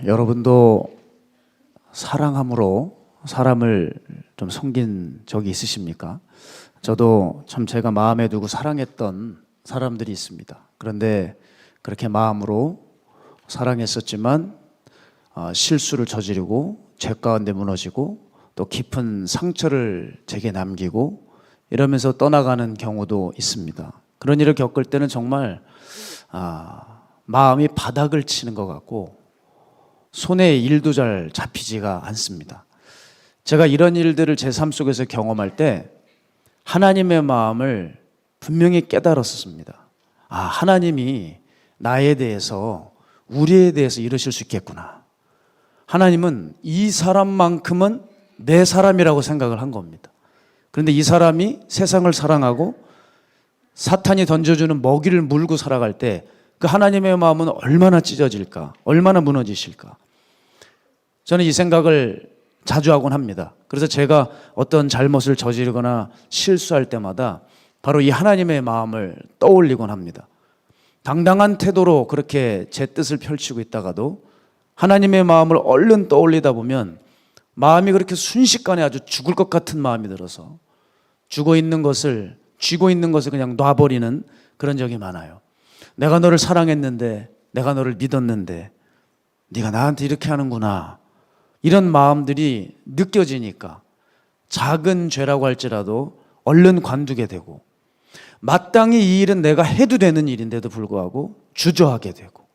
여러분도 사랑함으로 사람을 좀 섬긴 적이 있으십니까? 저도 참 제가 마음에 두고 사랑했던 사람들이 있습니다. 그런데 그렇게 마음으로 사랑했었지만 실수를 저지르고 죄 가운데 무너지고 또 깊은 상처를 제게 남기고 이러면서 떠나가는 경우도 있습니다. 그런 일을 겪을 때는 정말 마음이 바닥을 치는 것 같고 손에 일도 잘 잡히지가 않습니다. 제가 이런 일들을 제 삶 속에서 경험할 때 하나님의 마음을 분명히 깨달았습니다. 하나님이 나에 대해서, 우리에 대해서 이러실 수 있겠구나. 하나님은 이 사람만큼은 내 사람이라고 생각을 한 겁니다. 그런데 이 사람이 세상을 사랑하고 사탄이 던져주는 먹이를 물고 살아갈 때 그 하나님의 마음은 얼마나 찢어질까, 얼마나 무너지실까. 저는 이 생각을 자주 하곤 합니다. 그래서 제가 어떤 잘못을 저지르거나 실수할 때마다 바로 이 하나님의 마음을 떠올리곤 합니다. 당당한 태도로 그렇게 제 뜻을 펼치고 있다가도 하나님의 마음을 얼른 떠올리다 보면 마음이 그렇게 순식간에 아주 죽을 것 같은 마음이 들어서 쥐고 있는 것을 그냥 놔버리는 그런 적이 많아요. 내가 너를 사랑했는데, 내가 너를 믿었는데 네가 나한테 이렇게 하는구나. 이런 마음들이 느껴지니까 작은 죄라고 할지라도 얼른 관두게 되고, 마땅히 이 일은 내가 해도 되는 일인데도 불구하고 주저하게 되고,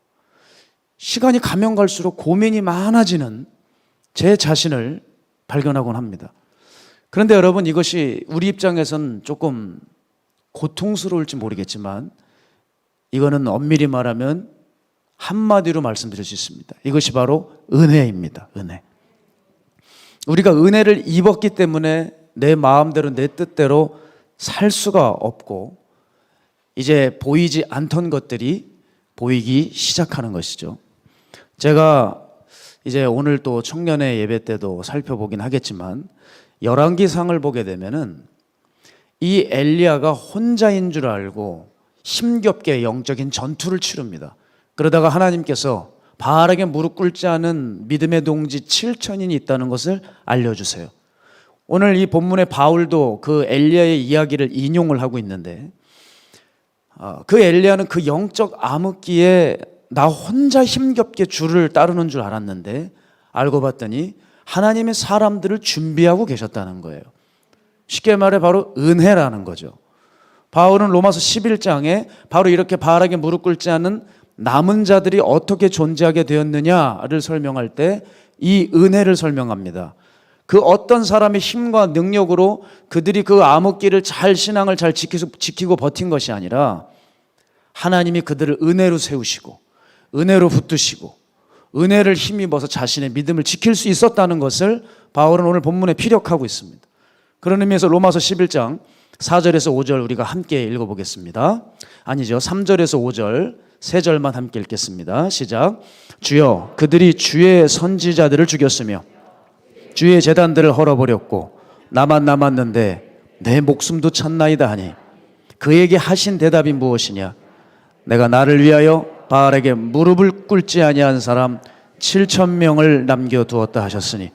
시간이 가면 갈수록 고민이 많아지는 제 자신을 발견하곤 합니다. 그런데 여러분, 이것이 우리 입장에선 조금 고통스러울지 모르겠지만 이거는 엄밀히 말하면 한마디로 말씀드릴 수 있습니다. 이것이 바로 은혜입니다. 은혜. 우리가 은혜를 입었기 때문에 내 마음대로 내 뜻대로 살 수가 없고 이제 보이지 않던 것들이 보이기 시작하는 것이죠. 제가 이제 오늘 또 청년의 예배 때도 살펴보긴 하겠지만 열왕기상을 보게 되면은 이 엘리야가 혼자인 줄 알고 힘겹게 영적인 전투를 치릅니다. 그러다가 하나님께서 바알에게 무릎 꿇지 않은 믿음의 동지 7천인이 있다는 것을 알려주세요. 오늘 이 본문의 바울도 그 엘리야의 이야기를 인용을 하고 있는데 그 엘리야는 그 영적 암흑기에 나 혼자 힘겹게 주를 따르는 줄 알았는데 알고 봤더니 하나님의 사람들을 준비하고 계셨다는 거예요. 쉽게 말해 바로 은혜라는 거죠. 바울은 로마서 11장에 바로 이렇게 바알에게 무릎 꿇지 않은 남은 자들이 어떻게 존재하게 되었느냐를 설명할 때 이 은혜를 설명합니다. 그 어떤 사람의 힘과 능력으로 그들이 그 암흑기를 신앙을 잘 지키고 버틴 것이 아니라 하나님이 그들을 은혜로 세우시고 은혜로 붙드시고 은혜를 힘입어서 자신의 믿음을 지킬 수 있었다는 것을 바울은 오늘 본문에 피력하고 있습니다. 그런 의미에서 로마서 11장 4절에서 5절 우리가 함께 읽어보겠습니다. 아니죠, 3절에서 5절 세 절만 함께 읽겠습니다. 시작. 주여, 그들이 주의 선지자들을 죽였으며 주의 제단들을 헐어버렸고 나만 남았는데 내 목숨도 찾나이다 하니 그에게 하신 대답이 무엇이냐? 내가 나를 위하여 바알에게 무릎을 꿇지 아니한 사람 7,000명을 남겨두었다 하셨으니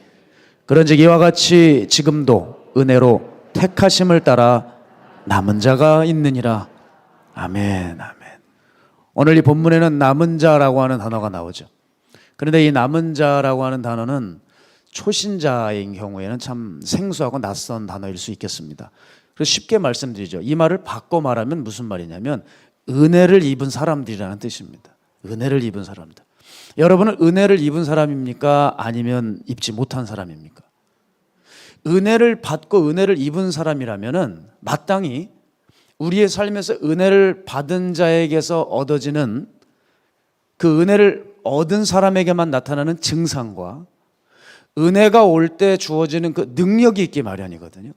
그런즉 이와 같이 지금도 은혜로 택하심을 따라 남은 자가 있느니라. 아멘, 아멘. 오늘 이 본문에는 남은 자라고 하는 단어가 나오죠. 그런데 이 남은 자라고 하는 단어는 초신자인 경우에는 참 생소하고 낯선 단어일 수 있겠습니다. 그래서 쉽게 말씀드리죠. 이 말을 바꿔 말하면 무슨 말이냐면 은혜를 입은 사람들이라는 뜻입니다. 은혜를 입은 사람들. 여러분은 은혜를 입은 사람입니까? 아니면 입지 못한 사람입니까? 은혜를 받고 은혜를 입은 사람이라면은 마땅히 우리의 삶에서 은혜를 받은 자에게서 얻어지는 그 은혜를 얻은 사람에게만 나타나는 증상과 은혜가 올 때 주어지는 그 능력이 있기 마련이거든요.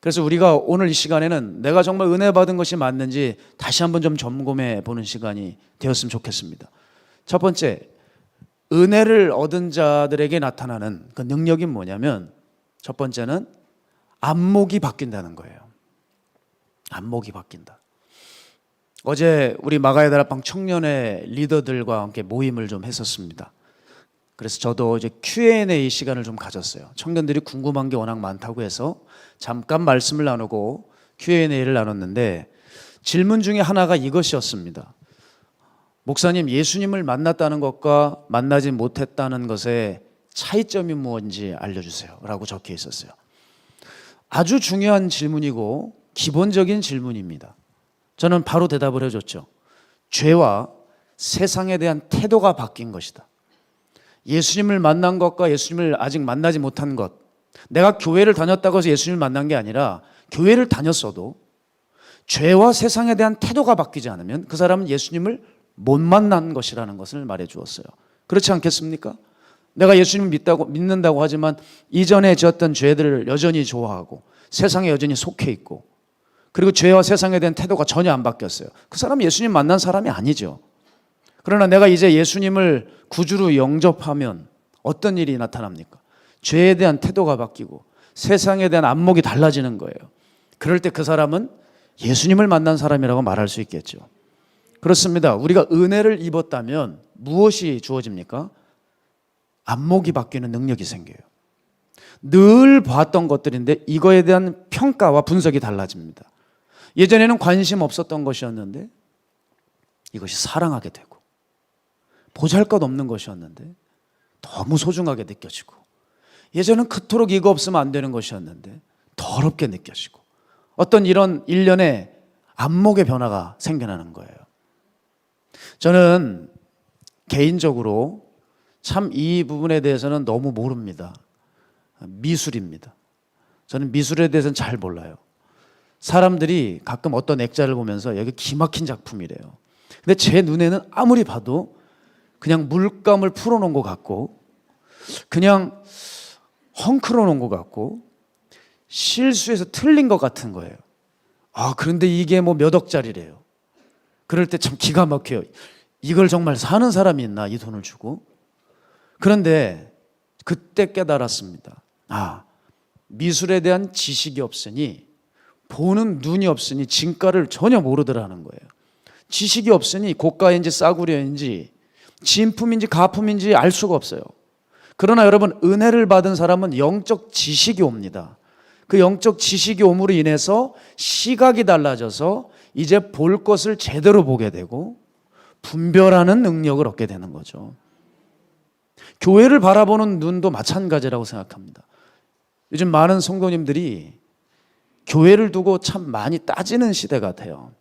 그래서 우리가 오늘 이 시간에는 내가 정말 은혜 받은 것이 맞는지 다시 한번 좀 점검해 보는 시간이 되었으면 좋겠습니다. 첫 번째, 은혜를 얻은 자들에게 나타나는 그 능력이 뭐냐면 첫 번째는 안목이 바뀐다는 거예요. 안목이 바뀐다. 어제 우리 마가의 다락방 청년의 리더들과 함께 모임을 좀 했었습니다. 그래서 저도 이제 Q&A 시간을 좀 가졌어요. 청년들이 궁금한 게 워낙 많다고 해서 잠깐 말씀을 나누고 Q&A를 나눴는데 질문 중에 하나가 이것이었습니다. 목사님, 예수님을 만났다는 것과 만나지 못했다는 것의 차이점이 무엇인지 알려주세요 라고 적혀 있었어요. 아주 중요한 질문이고 기본적인 질문입니다. 저는 바로 대답을 해줬죠. 죄와 세상에 대한 태도가 바뀐 것이다. 예수님을 만난 것과 예수님을 아직 만나지 못한 것, 내가 교회를 다녔다고 해서 예수님을 만난 게 아니라 교회를 다녔어도 죄와 세상에 대한 태도가 바뀌지 않으면 그 사람은 예수님을 못 만난 것이라는 것을 말해 주었어요. 그렇지 않겠습니까? 내가 예수님을 믿는다고 하지만 이전에 지었던 죄들을 여전히 좋아하고 세상에 여전히 속해 있고 그리고 죄와 세상에 대한 태도가 전혀 안 바뀌었어요. 그 사람은 예수님 만난 사람이 아니죠. 그러나 내가 이제 예수님을 구주로 영접하면 어떤 일이 나타납니까? 죄에 대한 태도가 바뀌고 세상에 대한 안목이 달라지는 거예요. 그럴 때 그 사람은 예수님을 만난 사람이라고 말할 수 있겠죠. 그렇습니다. 우리가 은혜를 입었다면 무엇이 주어집니까? 안목이 바뀌는 능력이 생겨요. 늘 봤던 것들인데 이거에 대한 평가와 분석이 달라집니다. 예전에는 관심 없었던 것이었는데 이것이 사랑하게 되고 보잘것없는 것이었는데 너무 소중하게 느껴지고 예전엔 그토록 이거 없으면 안 되는 것이었는데 더럽게 느껴지고 어떤 이런 일련의 안목의 변화가 생겨나는 거예요. 저는 개인적으로 참 이 부분에 대해서는 너무 모릅니다. 미술입니다. 저는 미술에 대해서는 잘 몰라요. 사람들이 가끔 어떤 액자를 보면서 여기 기막힌 작품이래요. 근데 제 눈에는 아무리 봐도 그냥 물감을 풀어놓은 것 같고 그냥 헝클어 놓은 것 같고 실수해서 틀린 것 같은 거예요. 그런데 이게 뭐 몇 억짜리래요. 그럴 때 참 기가 막혀요. 이걸 정말 사는 사람이 있나, 이 돈을 주고. 그런데 그때 깨달았습니다. 미술에 대한 지식이 없으니 보는 눈이 없으니 진가를 전혀 모르더라는 거예요. 지식이 없으니 고가인지 싸구려인지 진품인지 가품인지 알 수가 없어요. 그러나 여러분, 은혜를 받은 사람은 영적 지식이 옵니다. 그 영적 지식이 옴으로 인해서 시각이 달라져서 이제 볼 것을 제대로 보게 되고 분별하는 능력을 얻게 되는 거죠. 교회를 바라보는 눈도 마찬가지라고 생각합니다. 요즘 많은 성도님들이 교회를 두고 참 많이 따지는 시대 같아요.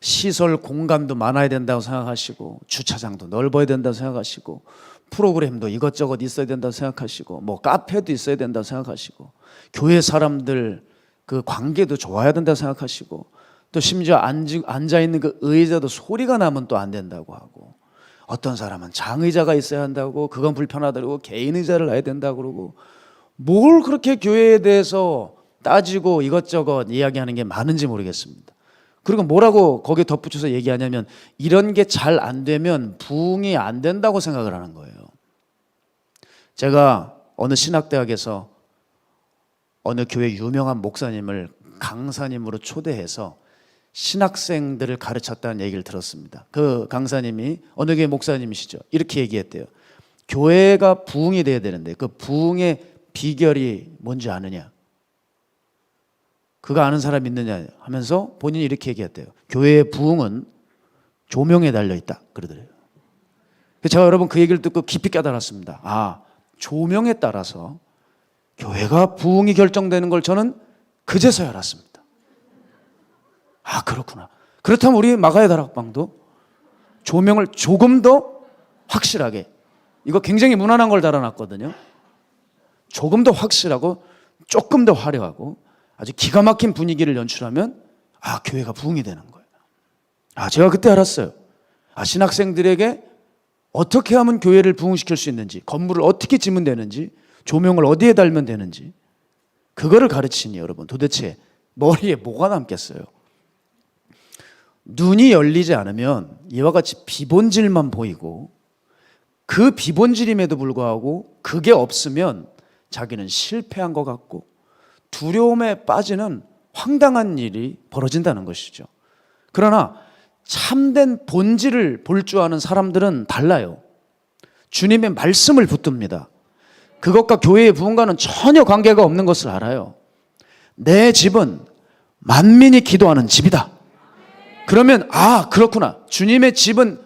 시설 공간도 많아야 된다고 생각하시고 주차장도 넓어야 된다고 생각하시고 프로그램도 이것저것 있어야 된다고 생각하시고 뭐 카페도 있어야 된다고 생각하시고 교회 사람들 그 관계도 좋아야 된다고 생각하시고 또 심지어 앉아있는 그 의자도 소리가 나면 또 안 된다고 하고 어떤 사람은 장의자가 있어야 한다고 그건 불편하다고 개인 의자를 놔야 된다고 그러고 뭘 그렇게 교회에 대해서 따지고 이것저것 이야기하는 게 많은지 모르겠습니다. 그리고 뭐라고 거기에 덧붙여서 얘기하냐면 이런 게 잘 안 되면 부흥이 안 된다고 생각을 하는 거예요. 제가 어느 신학대학에서 어느 교회 유명한 목사님을 강사님으로 초대해서 신학생들을 가르쳤다는 얘기를 들었습니다. 그 강사님이 어느 교회 목사님이시죠. 이렇게 얘기했대요. 교회가 부흥이 돼야 되는데 그 부흥의 비결이 뭔지 아느냐? 그거 아는 사람 있느냐 하면서 본인이 이렇게 얘기했대요. 교회의 부흥은 조명에 달려있다 그러더래요. 제가 여러분 그 얘기를 듣고 깊이 깨달았습니다. 조명에 따라서 교회가 부흥이 결정되는 걸 저는 그제서야 알았습니다. 그렇구나. 그렇다면 우리 마가야 다락방도 조명을 조금 더 확실하게, 이거 굉장히 무난한 걸 달아놨거든요. 조금 더 확실하고 조금 더 화려하고 아주 기가 막힌 분위기를 연출하면 교회가 부흥이 되는 거예요. 제가 그때 알았어요. 신학생들에게 어떻게 하면 교회를 부흥시킬 수 있는지, 건물을 어떻게 지면 되는지, 조명을 어디에 달면 되는지, 그거를 가르치니 여러분 도대체 머리에 뭐가 남겠어요? 눈이 열리지 않으면 이와 같이 비본질만 보이고 그 비본질임에도 불구하고 그게 없으면 자기는 실패한 것 같고 두려움에 빠지는 황당한 일이 벌어진다는 것이죠. 그러나 참된 본질을 볼 줄 아는 사람들은 달라요. 주님의 말씀을 붙듭니다. 그것과 교회의 부흥과는 전혀 관계가 없는 것을 알아요. 내 집은 만민이 기도하는 집이다. 그러면 그렇구나. 주님의 집은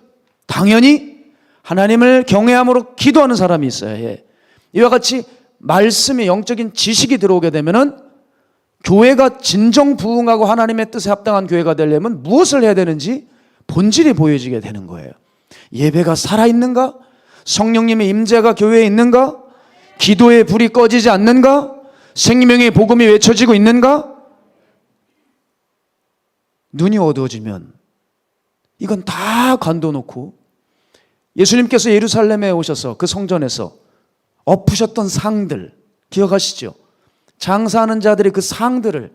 당연히 하나님을 경외함으로 기도하는 사람이 있어야 해. 이와 같이 말씀의 영적인 지식이 들어오게 되면은 교회가 진정 부흥하고 하나님의 뜻에 합당한 교회가 되려면 무엇을 해야 되는지 본질이 보여지게 되는 거예요. 예배가 살아있는가? 성령님의 임재가 교회에 있는가? 기도의 불이 꺼지지 않는가? 생명의 복음이 외쳐지고 있는가? 눈이 어두워지면 이건 다 관둬놓고 예수님께서 예루살렘에 오셔서 그 성전에서 엎으셨던 상들 기억하시죠? 장사하는 자들이 그 상들을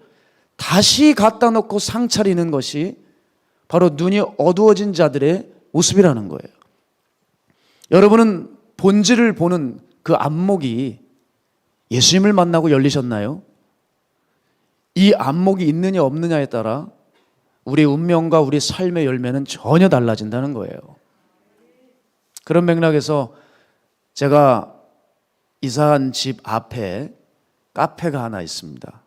다시 갖다 놓고 상 차리는 것이 바로 눈이 어두워진 자들의 모습이라는 거예요. 여러분은 본질을 보는 그 안목이 예수님을 만나고 열리셨나요? 이 안목이 있느냐 없느냐에 따라 우리 운명과 우리 삶의 열매는 전혀 달라진다는 거예요. 그런 맥락에서 제가 이사한 집 앞에 카페가 하나 있습니다.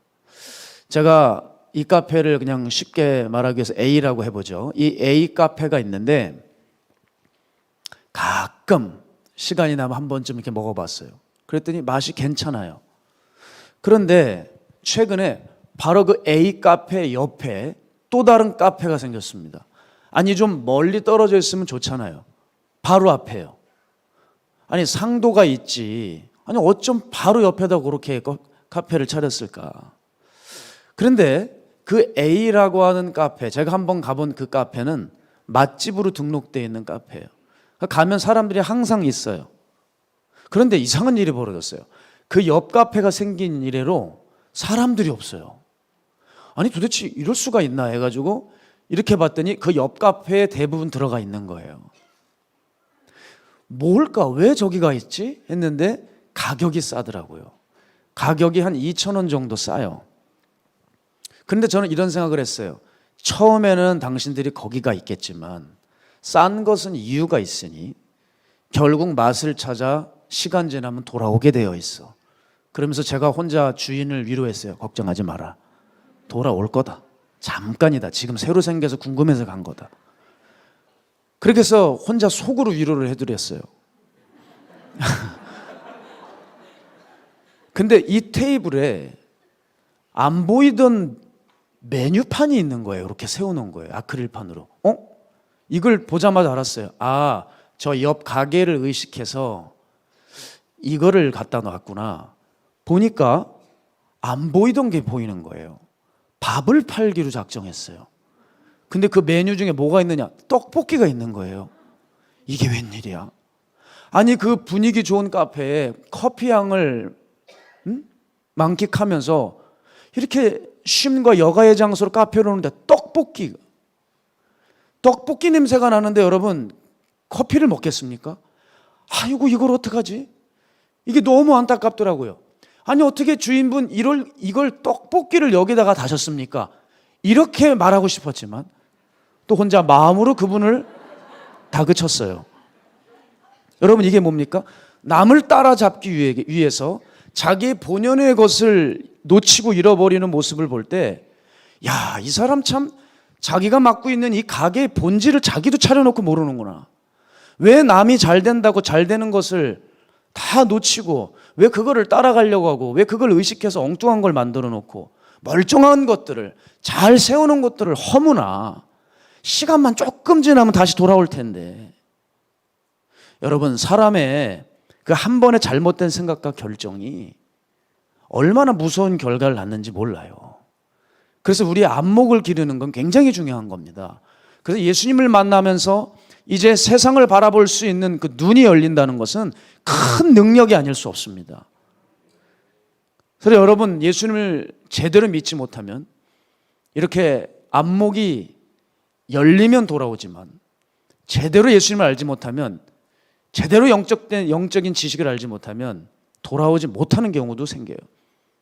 제가 이 카페를 그냥 쉽게 말하기 위해서 A라고 해보죠. 이 A 카페가 있는데 가끔 시간이 나면 한 번쯤 이렇게 먹어봤어요. 그랬더니 맛이 괜찮아요. 그런데 최근에 바로 그 A 카페 옆에 또 다른 카페가 생겼습니다. 아니 좀 멀리 떨어져 있으면 좋잖아요. 바로 앞에요. 아니 상도가 있지. 아니 어쩜 바로 옆에다 그렇게 카페를 차렸을까. 그런데 그 A라고 하는 카페, 제가 한번 가본 그 카페는 맛집으로 등록되어 있는 카페예요. 가면 사람들이 항상 있어요. 그런데 이상한 일이 벌어졌어요. 그 옆 카페가 생긴 이래로 사람들이 없어요. 아니 도대체 이럴 수가 있나 해가지고 이렇게 봤더니 그 옆 카페에 대부분 들어가 있는 거예요. 뭘까? 왜 저기가 있지? 했는데 가격이 싸더라고요. 가격이 한 2,000원 정도 싸요. 그런데 저는 이런 생각을 했어요. 처음에는 당신들이 거기가 있겠지만 싼 것은 이유가 있으니 결국 맛을 찾아 시간 지나면 돌아오게 되어 있어. 그러면서 제가 혼자 주인을 위로했어요. 걱정하지 마라. 돌아올 거다. 잠깐이다. 지금 새로 생겨서 궁금해서 간 거다. 그렇게 해서 혼자 속으로 위로를 해드렸어요. 근데 이 테이블에 안 보이던 메뉴판이 있는 거예요. 이렇게 세워놓은 거예요. 아크릴판으로. 이걸 보자마자 알았어요. 저 옆 가게를 의식해서 이거를 갖다 놨구나. 보니까 안 보이던 게 보이는 거예요. 밥을 팔기로 작정했어요. 근데 그 메뉴 중에 뭐가 있느냐? 떡볶이가 있는 거예요. 이게 웬일이야? 아니 그 분위기 좋은 카페에 커피 향을 만끽하면서 이렇게 쉼과 여가의 장소로 카페를 오는데 떡볶이 냄새가 나는데 여러분 커피를 먹겠습니까? 아이고 이걸 어떡하지? 이게 너무 안타깝더라고요. 아니 어떻게 주인분 이걸 떡볶이를 여기다가 다셨습니까? 이렇게 말하고 싶었지만 또 혼자 마음으로 그분을 다그쳤어요. 여러분 이게 뭡니까? 남을 따라잡기 위해서 자기의 본연의 것을 놓치고 잃어버리는 모습을 볼 때 이 사람 참 자기가 맡고 있는 이 가게의 본질을 자기도 차려놓고 모르는구나. 왜 남이 잘 된다고 잘 되는 것을 다 놓치고 왜 그거를 따라가려고 하고 왜 그걸 의식해서 엉뚱한 걸 만들어 놓고 멀쩡한 것들을 잘 세우는 것들을 허무나 시간만 조금 지나면 다시 돌아올 텐데. 여러분 사람의 그 한 번의 잘못된 생각과 결정이 얼마나 무서운 결과를 낳는지 몰라요. 그래서 우리의 안목을 기르는 건 굉장히 중요한 겁니다. 그래서 예수님을 만나면서 이제 세상을 바라볼 수 있는 그 눈이 열린다는 것은 큰 능력이 아닐 수 없습니다. 그래서 여러분 예수님을 제대로 믿지 못하면 이렇게 안목이 열리면 돌아오지만 제대로 예수님을 알지 못하면 제대로 영적인 지식을 알지 못하면 돌아오지 못하는 경우도 생겨요.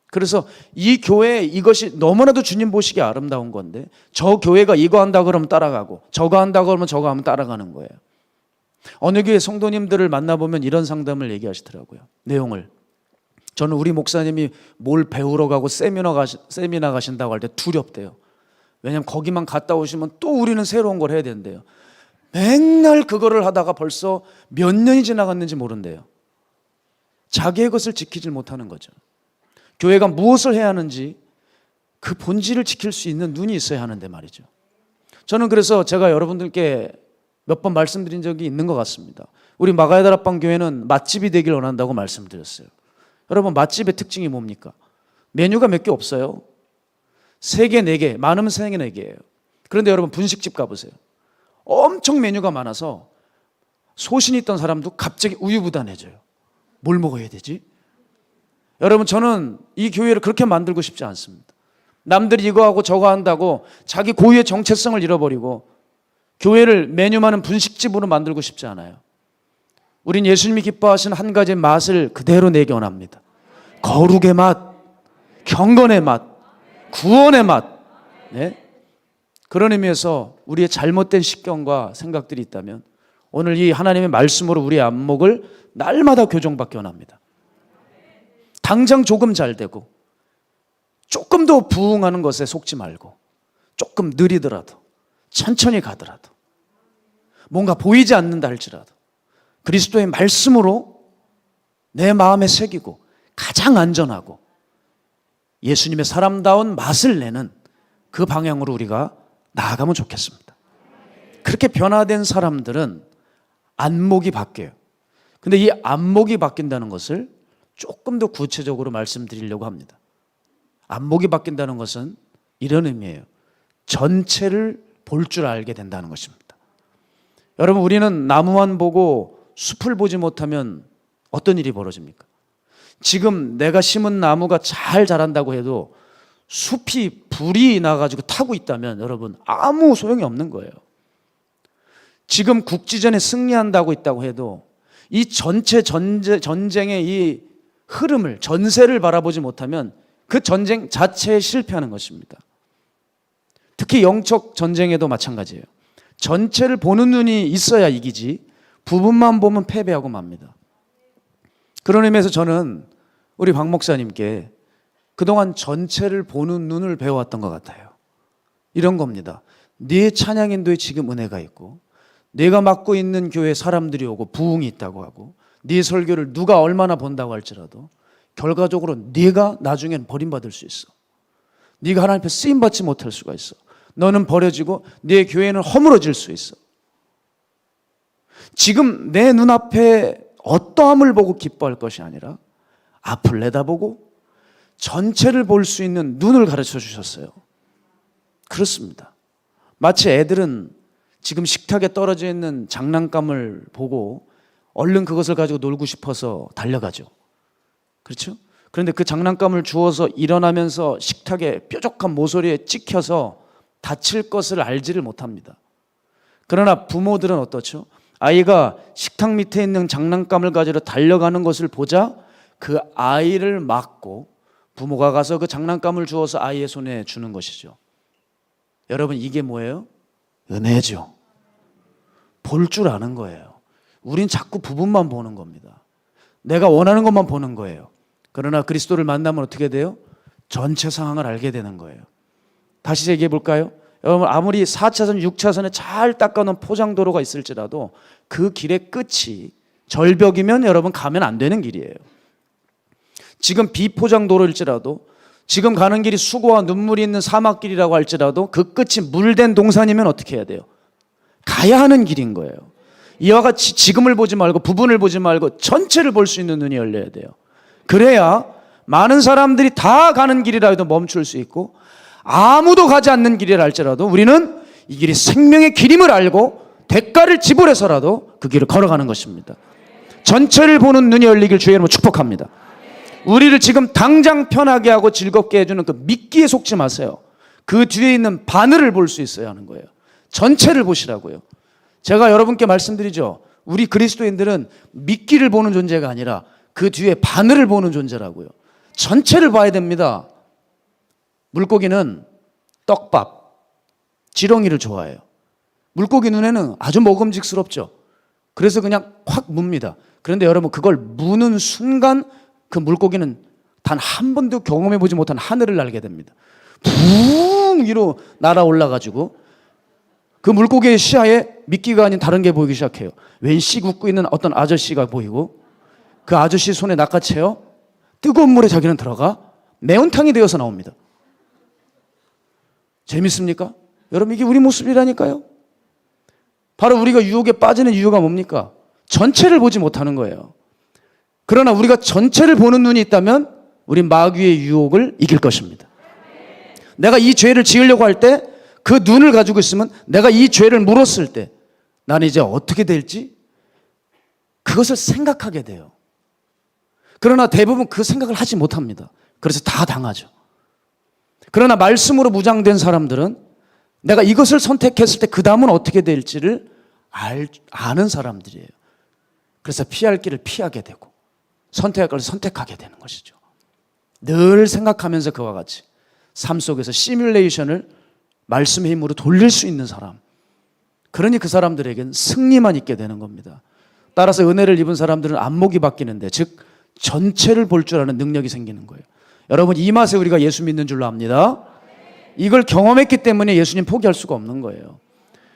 그래서 이 교회 이것이 너무나도 주님 보시기에 아름다운 건데 저 교회가 이거 한다 그러면 따라가고 저거 한다 그러면 저거 하면 따라가는 거예요. 어느 교회 성도님들을 만나보면 이런 상담을 얘기하시더라고요. 내용을. 저는 우리 목사님이 뭘 배우러 가고 세미나 가신다고 할 때 두렵대요. 왜냐하면 거기만 갔다 오시면 또 우리는 새로운 걸 해야 된대요. 맨날 그거를 하다가 벌써 몇 년이 지나갔는지 모른대요. 자기의 것을 지키질 못하는 거죠. 교회가 무엇을 해야 하는지 그 본질을 지킬 수 있는 눈이 있어야 하는데 말이죠. 저는 그래서 제가 여러분들께 몇 번 말씀드린 적이 있는 것 같습니다. 우리 마가야다락방 교회는 맛집이 되길 원한다고 말씀드렸어요. 여러분, 맛집의 특징이 뭡니까? 메뉴가 몇 개 없어요. 3개, 4개, 많으면 3개, 4개예요. 그런데 여러분, 분식집 가보세요. 엄청 메뉴가 많아서 소신이 있던 사람도 갑자기 우유부단해져요. 뭘 먹어야 되지? 여러분, 저는 이 교회를 그렇게 만들고 싶지 않습니다. 남들이 이거 하고 저거 한다고 자기 고유의 정체성을 잃어버리고 교회를 메뉴 많은 분식집으로 만들고 싶지 않아요. 우린 예수님이 기뻐하시는 한 가지의 맛을 그대로 내기 원합니다. 거룩의 맛, 경건의 맛, 구원의 맛. 네? 그런 의미에서 우리의 잘못된 식견과 생각들이 있다면 오늘 이 하나님의 말씀으로 우리의 안목을 날마다 교정받기 원합니다. 당장 조금 잘 되고 조금 더 부응하는 것에 속지 말고 조금 느리더라도 천천히 가더라도 뭔가 보이지 않는다 할지라도 그리스도의 말씀으로 내 마음에 새기고 가장 안전하고 예수님의 사람다운 맛을 내는 그 방향으로 우리가 나아가면 좋겠습니다. 그렇게 변화된 사람들은 안목이 바뀌어요. 근데 이 안목이 바뀐다는 것을 조금 더 구체적으로 말씀드리려고 합니다. 안목이 바뀐다는 것은 이런 의미예요. 전체를 볼 줄 알게 된다는 것입니다. 여러분, 우리는 나무만 보고 숲을 보지 못하면 어떤 일이 벌어집니까? 지금 내가 심은 나무가 잘 자란다고 해도 숲이 불이 나가지고 타고 있다면 여러분 아무 소용이 없는 거예요. 지금 국지전에 승리한다고 있다고 해도 이 전체 전쟁의 이 흐름을, 전세를 바라보지 못하면 그 전쟁 자체에 실패하는 것입니다. 특히 영적 전쟁에도 마찬가지예요. 전체를 보는 눈이 있어야 이기지 부분만 보면 패배하고 맙니다. 그런 의미에서 저는 우리 박 목사님께 그동안 전체를 보는 눈을 배워왔던 것 같아요. 이런 겁니다. 네 찬양인도에 지금 은혜가 있고 네가 맡고 있는 교회에 사람들이 오고 부흥이 있다고 하고 네 설교를 누가 얼마나 본다고 할지라도 결과적으로 네가 나중엔 버림받을 수 있어. 네가 하나님 앞에 쓰임받지 못할 수가 있어. 너는 버려지고 네 교회는 허물어질 수 있어. 지금 내 눈앞에 어떠함을 보고 기뻐할 것이 아니라 앞을 내다보고 전체를 볼 수 있는 눈을 가르쳐 주셨어요. 그렇습니다. 마치 애들은 지금 식탁에 떨어져 있는 장난감을 보고 얼른 그것을 가지고 놀고 싶어서 달려가죠. 그렇죠? 그런데 그 장난감을 주워서 일어나면서 식탁에 뾰족한 모서리에 찍혀서 다칠 것을 알지를 못합니다. 그러나 부모들은 어떻죠? 아이가 식탁 밑에 있는 장난감을 가지러 달려가는 것을 보자 그 아이를 막고 부모가 가서 그 장난감을 주워서 아이의 손에 주는 것이죠. 여러분, 이게 뭐예요? 은혜죠. 볼 줄 아는 거예요. 우린 자꾸 부분만 보는 겁니다. 내가 원하는 것만 보는 거예요. 그러나 그리스도를 만나면 어떻게 돼요? 전체 상황을 알게 되는 거예요. 다시 얘기해 볼까요? 여러분, 아무리 4차선, 6차선에 잘 닦아놓은 포장도로가 있을지라도 그 길의 끝이 절벽이면 여러분 가면 안 되는 길이에요. 지금 비포장도로일지라도 지금 가는 길이 수고와 눈물이 있는 사막길이라고 할지라도 그 끝이 물된 동산이면 어떻게 해야 돼요? 가야 하는 길인 거예요. 이와 같이 지금을 보지 말고 부분을 보지 말고 전체를 볼 수 있는 눈이 열려야 돼요. 그래야 많은 사람들이 다 가는 길이라 해도 멈출 수 있고 아무도 가지 않는 길이라 할지라도 우리는 이 길이 생명의 길임을 알고 대가를 지불해서라도 그 길을 걸어가는 것입니다. 전체를 보는 눈이 열리길 주의 이름으로 축복합니다. 우리를 지금 당장 편하게 하고 즐겁게 해주는 그 미끼에 속지 마세요. 그 뒤에 있는 바늘을 볼 수 있어야 하는 거예요. 전체를 보시라고요. 제가 여러분께 말씀드리죠. 우리 그리스도인들은 미끼를 보는 존재가 아니라 그 뒤에 바늘을 보는 존재라고요. 전체를 봐야 됩니다. 물고기는 떡밥, 지렁이를 좋아해요. 물고기 눈에는 아주 먹음직스럽죠. 그래서 그냥 확 뭅니다. 그런데 여러분, 그걸 무는 순간 그 물고기는 단 한 번도 경험해 보지 못한 하늘을 날게 됩니다. 붕 위로 날아올라가지고 그 물고기의 시야에 미끼가 아닌 다른 게 보이기 시작해요. 웬 씨 굽고 있는 어떤 아저씨가 보이고, 그 아저씨 손에 낚아채어 뜨거운 물에 자기는 들어가 매운탕이 되어서 나옵니다. 재밌습니까? 여러분, 이게 우리 모습이라니까요. 바로 우리가 유혹에 빠지는 이유가 뭡니까? 전체를 보지 못하는 거예요. 그러나 우리가 전체를 보는 눈이 있다면 우린 마귀의 유혹을 이길 것입니다. 내가 이 죄를 지으려고 할 때 그 눈을 가지고 있으면 내가 이 죄를 물었을 때 나는 이제 어떻게 될지 그것을 생각하게 돼요. 그러나 대부분 그 생각을 하지 못합니다. 그래서 다 당하죠. 그러나 말씀으로 무장된 사람들은 내가 이것을 선택했을 때 그 다음은 어떻게 될지를 아는 사람들이에요. 그래서 피할 길을 피하게 되고 선택할 걸 선택하게 되는 것이죠. 늘 생각하면서 그와 같이 삶 속에서 시뮬레이션을 말씀의 힘으로 돌릴 수 있는 사람, 그러니 그 사람들에겐 승리만 있게 되는 겁니다. 따라서 은혜를 입은 사람들은 안목이 바뀌는데, 즉 전체를 볼 줄 아는 능력이 생기는 거예요. 여러분, 이 맛에 우리가 예수 믿는 줄로 압니다. 이걸 경험했기 때문에 예수님 포기할 수가 없는 거예요.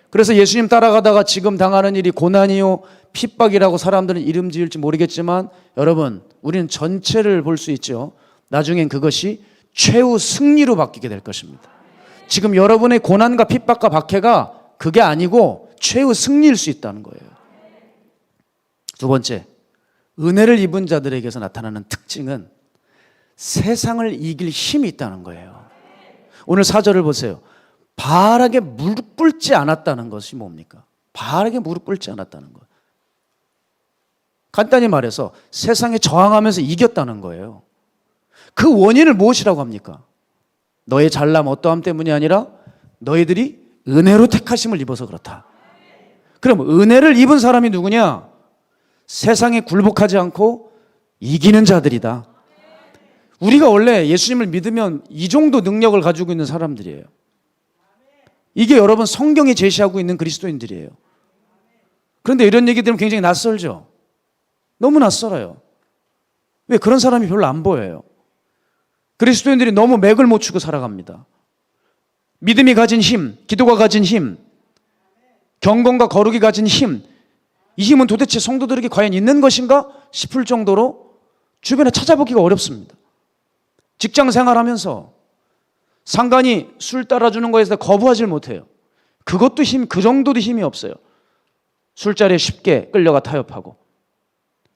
그래서 예수님 따라가다가 지금 당하는 일이 고난이요 핍박이라고 사람들은 이름 지을지 모르겠지만, 여러분, 우리는 전체를 볼 수 있죠. 나중엔 그것이 최후 승리로 바뀌게 될 것입니다. 지금 여러분의 고난과 핍박과 박해가 그게 아니고 최후 승리일 수 있다는 거예요. 두 번째, 은혜를 입은 자들에게서 나타나는 특징은 세상을 이길 힘이 있다는 거예요. 오늘 4절을 보세요. 바알에게 무릎 꿇지 않았다는 것이 뭡니까? 바알에게 무릎 꿇지 않았다는 것. 간단히 말해서 세상에 저항하면서 이겼다는 거예요. 그 원인을 무엇이라고 합니까? 너의 잘남 어떠함 때문이 아니라 너희들이 은혜로 택하심을 입어서 그렇다. 그럼 은혜를 입은 사람이 누구냐? 세상에 굴복하지 않고 이기는 자들이다. 우리가 원래 예수님을 믿으면 이 정도 능력을 가지고 있는 사람들이에요. 이게 여러분 성경이 제시하고 있는 그리스도인들이에요. 그런데 이런 얘기 들으면 굉장히 낯설죠? 너무 낯설어요. 왜? 그런 사람이 별로 안 보여요. 그리스도인들이 너무 맥을 못 추고 살아갑니다. 믿음이 가진 힘, 기도가 가진 힘, 경건과 거룩이 가진 힘, 이 힘은 도대체 성도들에게 과연 있는 것인가 싶을 정도로 주변에 찾아보기가 어렵습니다. 직장 생활하면서 상관이 술 따라주는 거에 대해서 거부하지 못해요. 그것도 그 정도도 힘이 없어요. 술자리에 쉽게 끌려가 타협하고,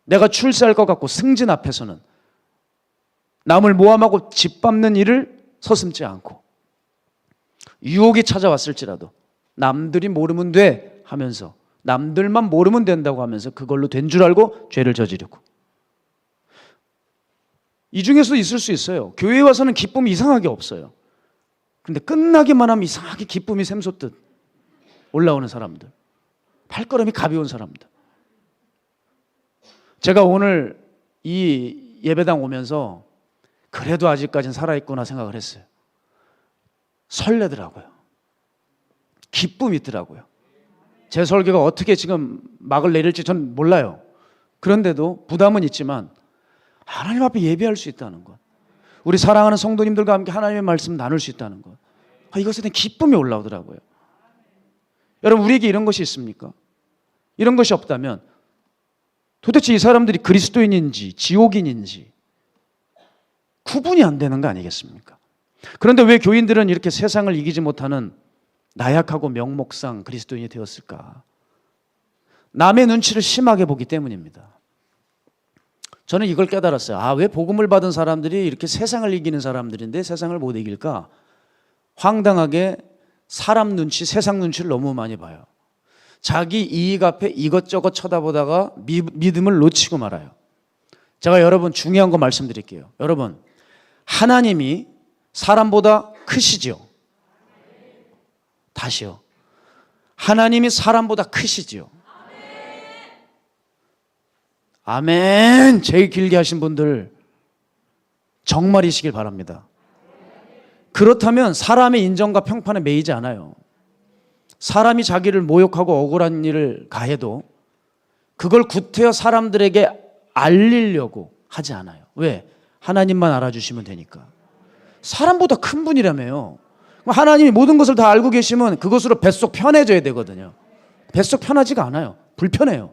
내가 출세할 것 같고 승진 앞에서는 남을 모함하고 짓밟는 일을 서슴지 않고, 유혹이 찾아왔을지라도 남들이 모르면 돼 하면서, 남들만 모르면 된다고 하면서 그걸로 된 줄 알고 죄를 저지르고. 이 중에서도 있을 수 있어요. 교회에 와서는 기쁨이 이상하게 없어요. 그런데 끝나기만 하면 이상하게 기쁨이 샘솟듯 올라오는 사람들, 발걸음이 가벼운 사람들. 제가 오늘 이 예배당 오면서 그래도 아직까지는 살아있구나 생각을 했어요. 설레더라고요. 기쁨이 있더라고요. 제 설교가 어떻게 지금 막을 내릴지 전 몰라요. 그런데도 부담은 있지만 하나님 앞에 예배할 수 있다는 것, 우리 사랑하는 성도님들과 함께 하나님의 말씀 나눌 수 있다는 것, 이것에 대한 기쁨이 올라오더라고요. 여러분, 우리에게 이런 것이 있습니까? 이런 것이 없다면 도대체 이 사람들이 그리스도인인지 지옥인인지 구분이 안 되는 거 아니겠습니까? 그런데 왜 교인들은 이렇게 세상을 이기지 못하는 나약하고 명목상 그리스도인이 되었을까? 남의 눈치를 심하게 보기 때문입니다. 저는 이걸 깨달았어요. 왜 복음을 받은 사람들이 이렇게 세상을 이기는 사람들인데 세상을 못 이길까? 황당하게 사람 눈치, 세상 눈치를 너무 많이 봐요. 자기 이익 앞에 이것저것 쳐다보다가 믿음을 놓치고 말아요. 제가 여러분 중요한 거 말씀드릴게요. 여러분, 하나님이 사람보다 크시지요? 다시요. 하나님이 사람보다 크시지요? 아멘. 제일 길게 하신 분들 정말이시길 바랍니다. 그렇다면 사람의 인정과 평판에 매이지 않아요. 사람이 자기를 모욕하고 억울한 일을 가해도 그걸 구태여 사람들에게 알리려고 하지 않아요. 왜? 하나님만 알아주시면 되니까. 사람보다 큰 분이라며요. 하나님이 모든 것을 다 알고 계시면 그것으로 뱃속 편해져야 되거든요. 뱃속 편하지가 않아요. 불편해요.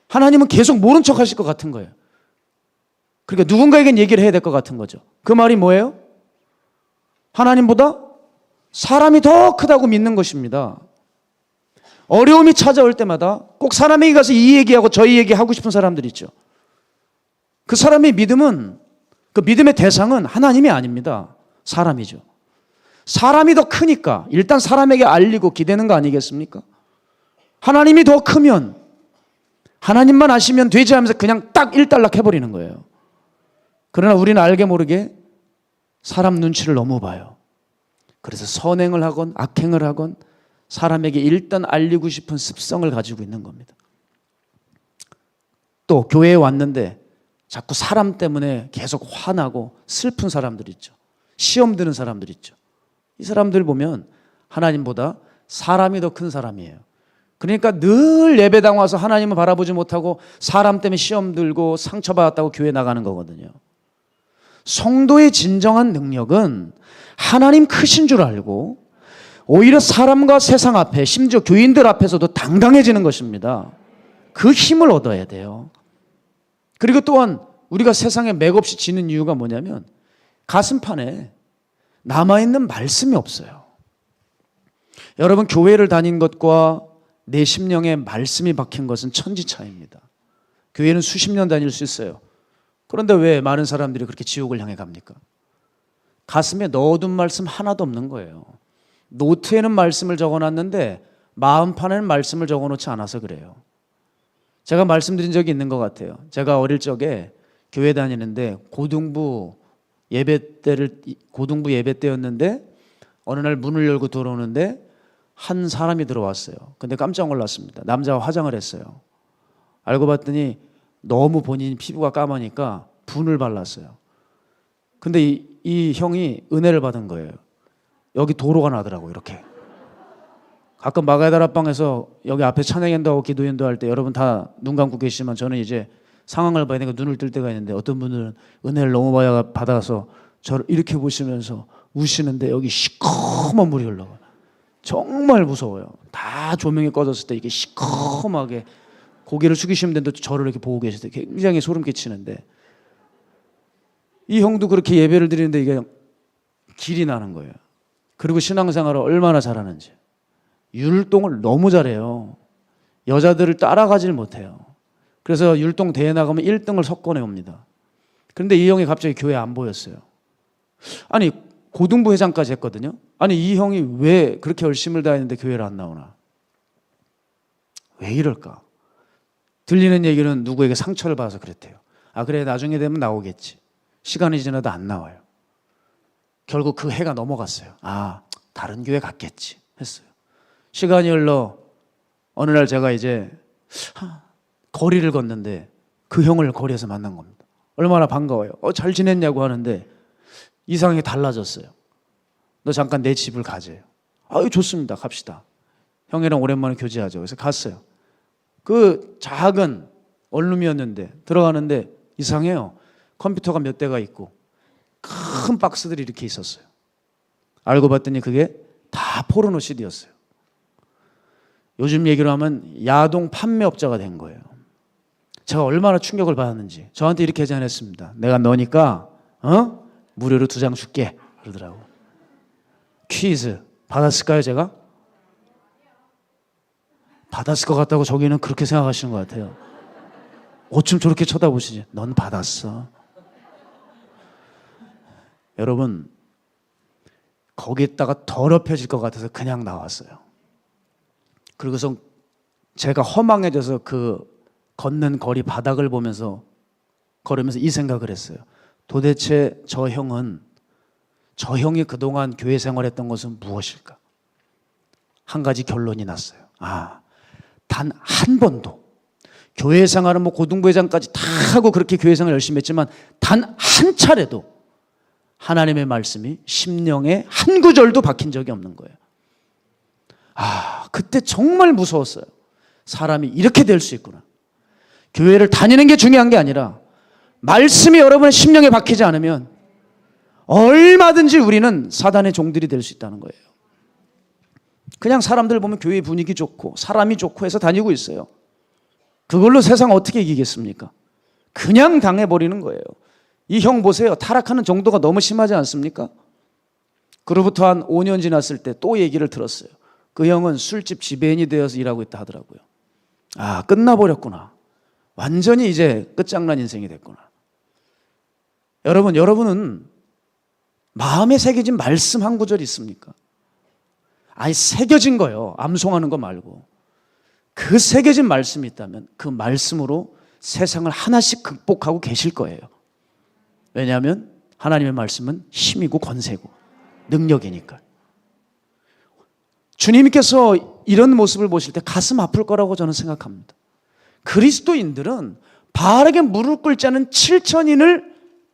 하나님은 계속 모른 척 하실 것 같은 거예요. 그러니까 누군가에겐 얘기를 해야 될 것 같은 거죠. 그 말이 뭐예요? 하나님보다 사람이 더 크다고 믿는 것입니다. 어려움이 찾아올 때마다 꼭 사람에게 가서 이 얘기하고 저 얘기하고 싶은 사람들이 있죠. 그 사람의 믿음은, 그 믿음의 대상은 하나님이 아닙니다. 사람이죠. 사람이 더 크니까 일단 사람에게 알리고 기대는 거 아니겠습니까? 하나님이 더 크면 하나님만 아시면 되지 하면서 그냥 딱 일단락 해버리는 거예요. 그러나 우리는 알게 모르게 사람 눈치를 너무 봐요. 그래서 선행을 하건 악행을 하건 사람에게 일단 알리고 싶은 습성을 가지고 있는 겁니다. 또 교회에 왔는데 자꾸 사람 때문에 계속 화나고 슬픈 사람들 있죠. 시험 드는 사람들 있죠. 이 사람들 보면 하나님보다 사람이 더 큰 사람이에요. 그러니까 늘 예배당 와서 하나님을 바라보지 못하고 사람 때문에 시험 들고 상처받았다고 교회 나가는 거거든요. 성도의 진정한 능력은 하나님 크신 줄 알고 오히려 사람과 세상 앞에 심지어 교인들 앞에서도 당당해지는 것입니다. 그 힘을 얻어야 돼요. 그리고 또한 우리가 세상에 맥없이 지는 이유가 뭐냐면 가슴판에 남아있는 말씀이 없어요. 여러분, 교회를 다닌 것과 내 심령에 말씀이 박힌 것은 천지차이입니다. 교회는 수십 년 다닐 수 있어요. 그런데 왜 많은 사람들이 그렇게 지옥을 향해 갑니까? 가슴에 넣어둔 말씀 하나도 없는 거예요. 노트에는 말씀을 적어놨는데 마음판에는 말씀을 적어놓지 않아서 그래요. 제가 말씀드린 적이 있는 것 같아요. 제가 어릴 적에 교회 다니는데 고등부 예배 때였는데 어느 날 문을 열고 들어오는데 한 사람이 들어왔어요. 근데 깜짝 놀랐습니다. 남자가 화장을 했어요. 알고 봤더니 너무 본인 피부가 까마니까 분을 발랐어요. 근데 이 형이 은혜를 받은 거예요. 여기 도로가 나더라고요. 이렇게. 가끔 마가다락방에서 여기 앞에 찬양인도하고 기도인도할 때 여러분 다 눈 감고 계시지만 저는 이제 상황을 봐야 되니까 눈을 뜰 때가 있는데 어떤 분들은 은혜를 너무 받아서 저를 이렇게 보시면서 우시는데 여기 시커먼 물이 흘러가요. 정말 무서워요. 다 조명이 꺼졌을 때 이게 시커멓게 고개를 숙이시면 되는데 저를 이렇게 보고 계실 때 굉장히 소름 끼치는데 이 형도 그렇게 예배를 드리는데 이게 길이 나는 거예요. 그리고 신앙생활을 얼마나 잘하는지. 율동을 너무 잘해요. 여자들을 따라가질 못해요. 그래서 율동 대회 나가면 1등을 석권해 옵니다. 그런데 이 형이 갑자기 교회에 안 보였어요. 아니 고등부 회장까지 했거든요. 아니 이 형이 왜 그렇게 열심을 다했는데 교회를 안 나오나? 왜 이럴까? 들리는 얘기는 누구에게 상처를 받아서 그랬대요. 아 그래 나중에 되면 나오겠지. 시간이 지나도 안 나와요. 결국 그 해가 넘어갔어요. 아 다른 교회 갔겠지 했어요. 시간이 흘러 어느 날 제가 이제 거리를 걷는데 그 형을 거리에서 만난 겁니다. 얼마나 반가워요. 잘 지냈냐고 하는데 이상하게 달라졌어요. 너 잠깐 내 집을 가재요. 아유 좋습니다. 갑시다. 형이랑 오랜만에 교제하죠. 그래서 갔어요. 그 작은 원룸이었는데 들어가는데 이상해요. 컴퓨터가 몇 대가 있고 큰 박스들이 이렇게 있었어요. 알고 봤더니 그게 다 포르노 CD였어요. 요즘 얘기로 하면 야동 판매업자가 된 거예요. 제가 얼마나 충격을 받았는지 저한테 이렇게 제안했습니다. 내가 너니까 무료로 2장 줄게 그러더라고. 퀴즈 받았을까요 제가? 받았을 것 같다고 저기는 그렇게 생각하시는 것 같아요. 어쩜 저렇게 쳐다보시지? 넌 받았어. 여러분 거기에다가 더럽혀질 것 같아서 그냥 나왔어요. 그리고서 제가 허망해져서 그 걷는 거리 바닥을 보면서 걸으면서 이 생각을 했어요. 도대체 저 형이 그동안 교회 생활했던 것은 무엇일까? 한 가지 결론이 났어요. 단 한 번도 교회 생활은 뭐 고등부회장까지 다 하고 그렇게 교회 생활 열심히 했지만 단 한 차례도 하나님의 말씀이 심령에 한 구절도 박힌 적이 없는 거예요. 그때 정말 무서웠어요. 사람이 이렇게 될 수 있구나. 교회를 다니는 게 중요한 게 아니라 말씀이 여러분의 심령에 박히지 않으면 얼마든지 우리는 사단의 종들이 될 수 있다는 거예요. 그냥 사람들 보면 교회 분위기 좋고 사람이 좋고 해서 다니고 있어요. 그걸로 세상 어떻게 이기겠습니까? 그냥 당해버리는 거예요. 이 형 보세요. 타락하는 정도가 너무 심하지 않습니까? 그로부터 한 5년 지났을 때 또 얘기를 들었어요. 그 형은 술집 지배인이 되어서 일하고 있다 하더라고요. 아, 끝나버렸구나. 완전히 이제 끝장난 인생이 됐구나. 여러분은 마음에 새겨진 말씀 한 구절이 있습니까? 아니, 새겨진 거요. 암송하는 거 말고. 그 새겨진 말씀이 있다면 그 말씀으로 세상을 하나씩 극복하고 계실 거예요. 왜냐하면 하나님의 말씀은 힘이고 권세고 능력이니까. 주님께서 이런 모습을 보실 때 가슴 아플 거라고 저는 생각합니다. 그리스도인들은 바르게 무릎 꿇지 않은 7천인을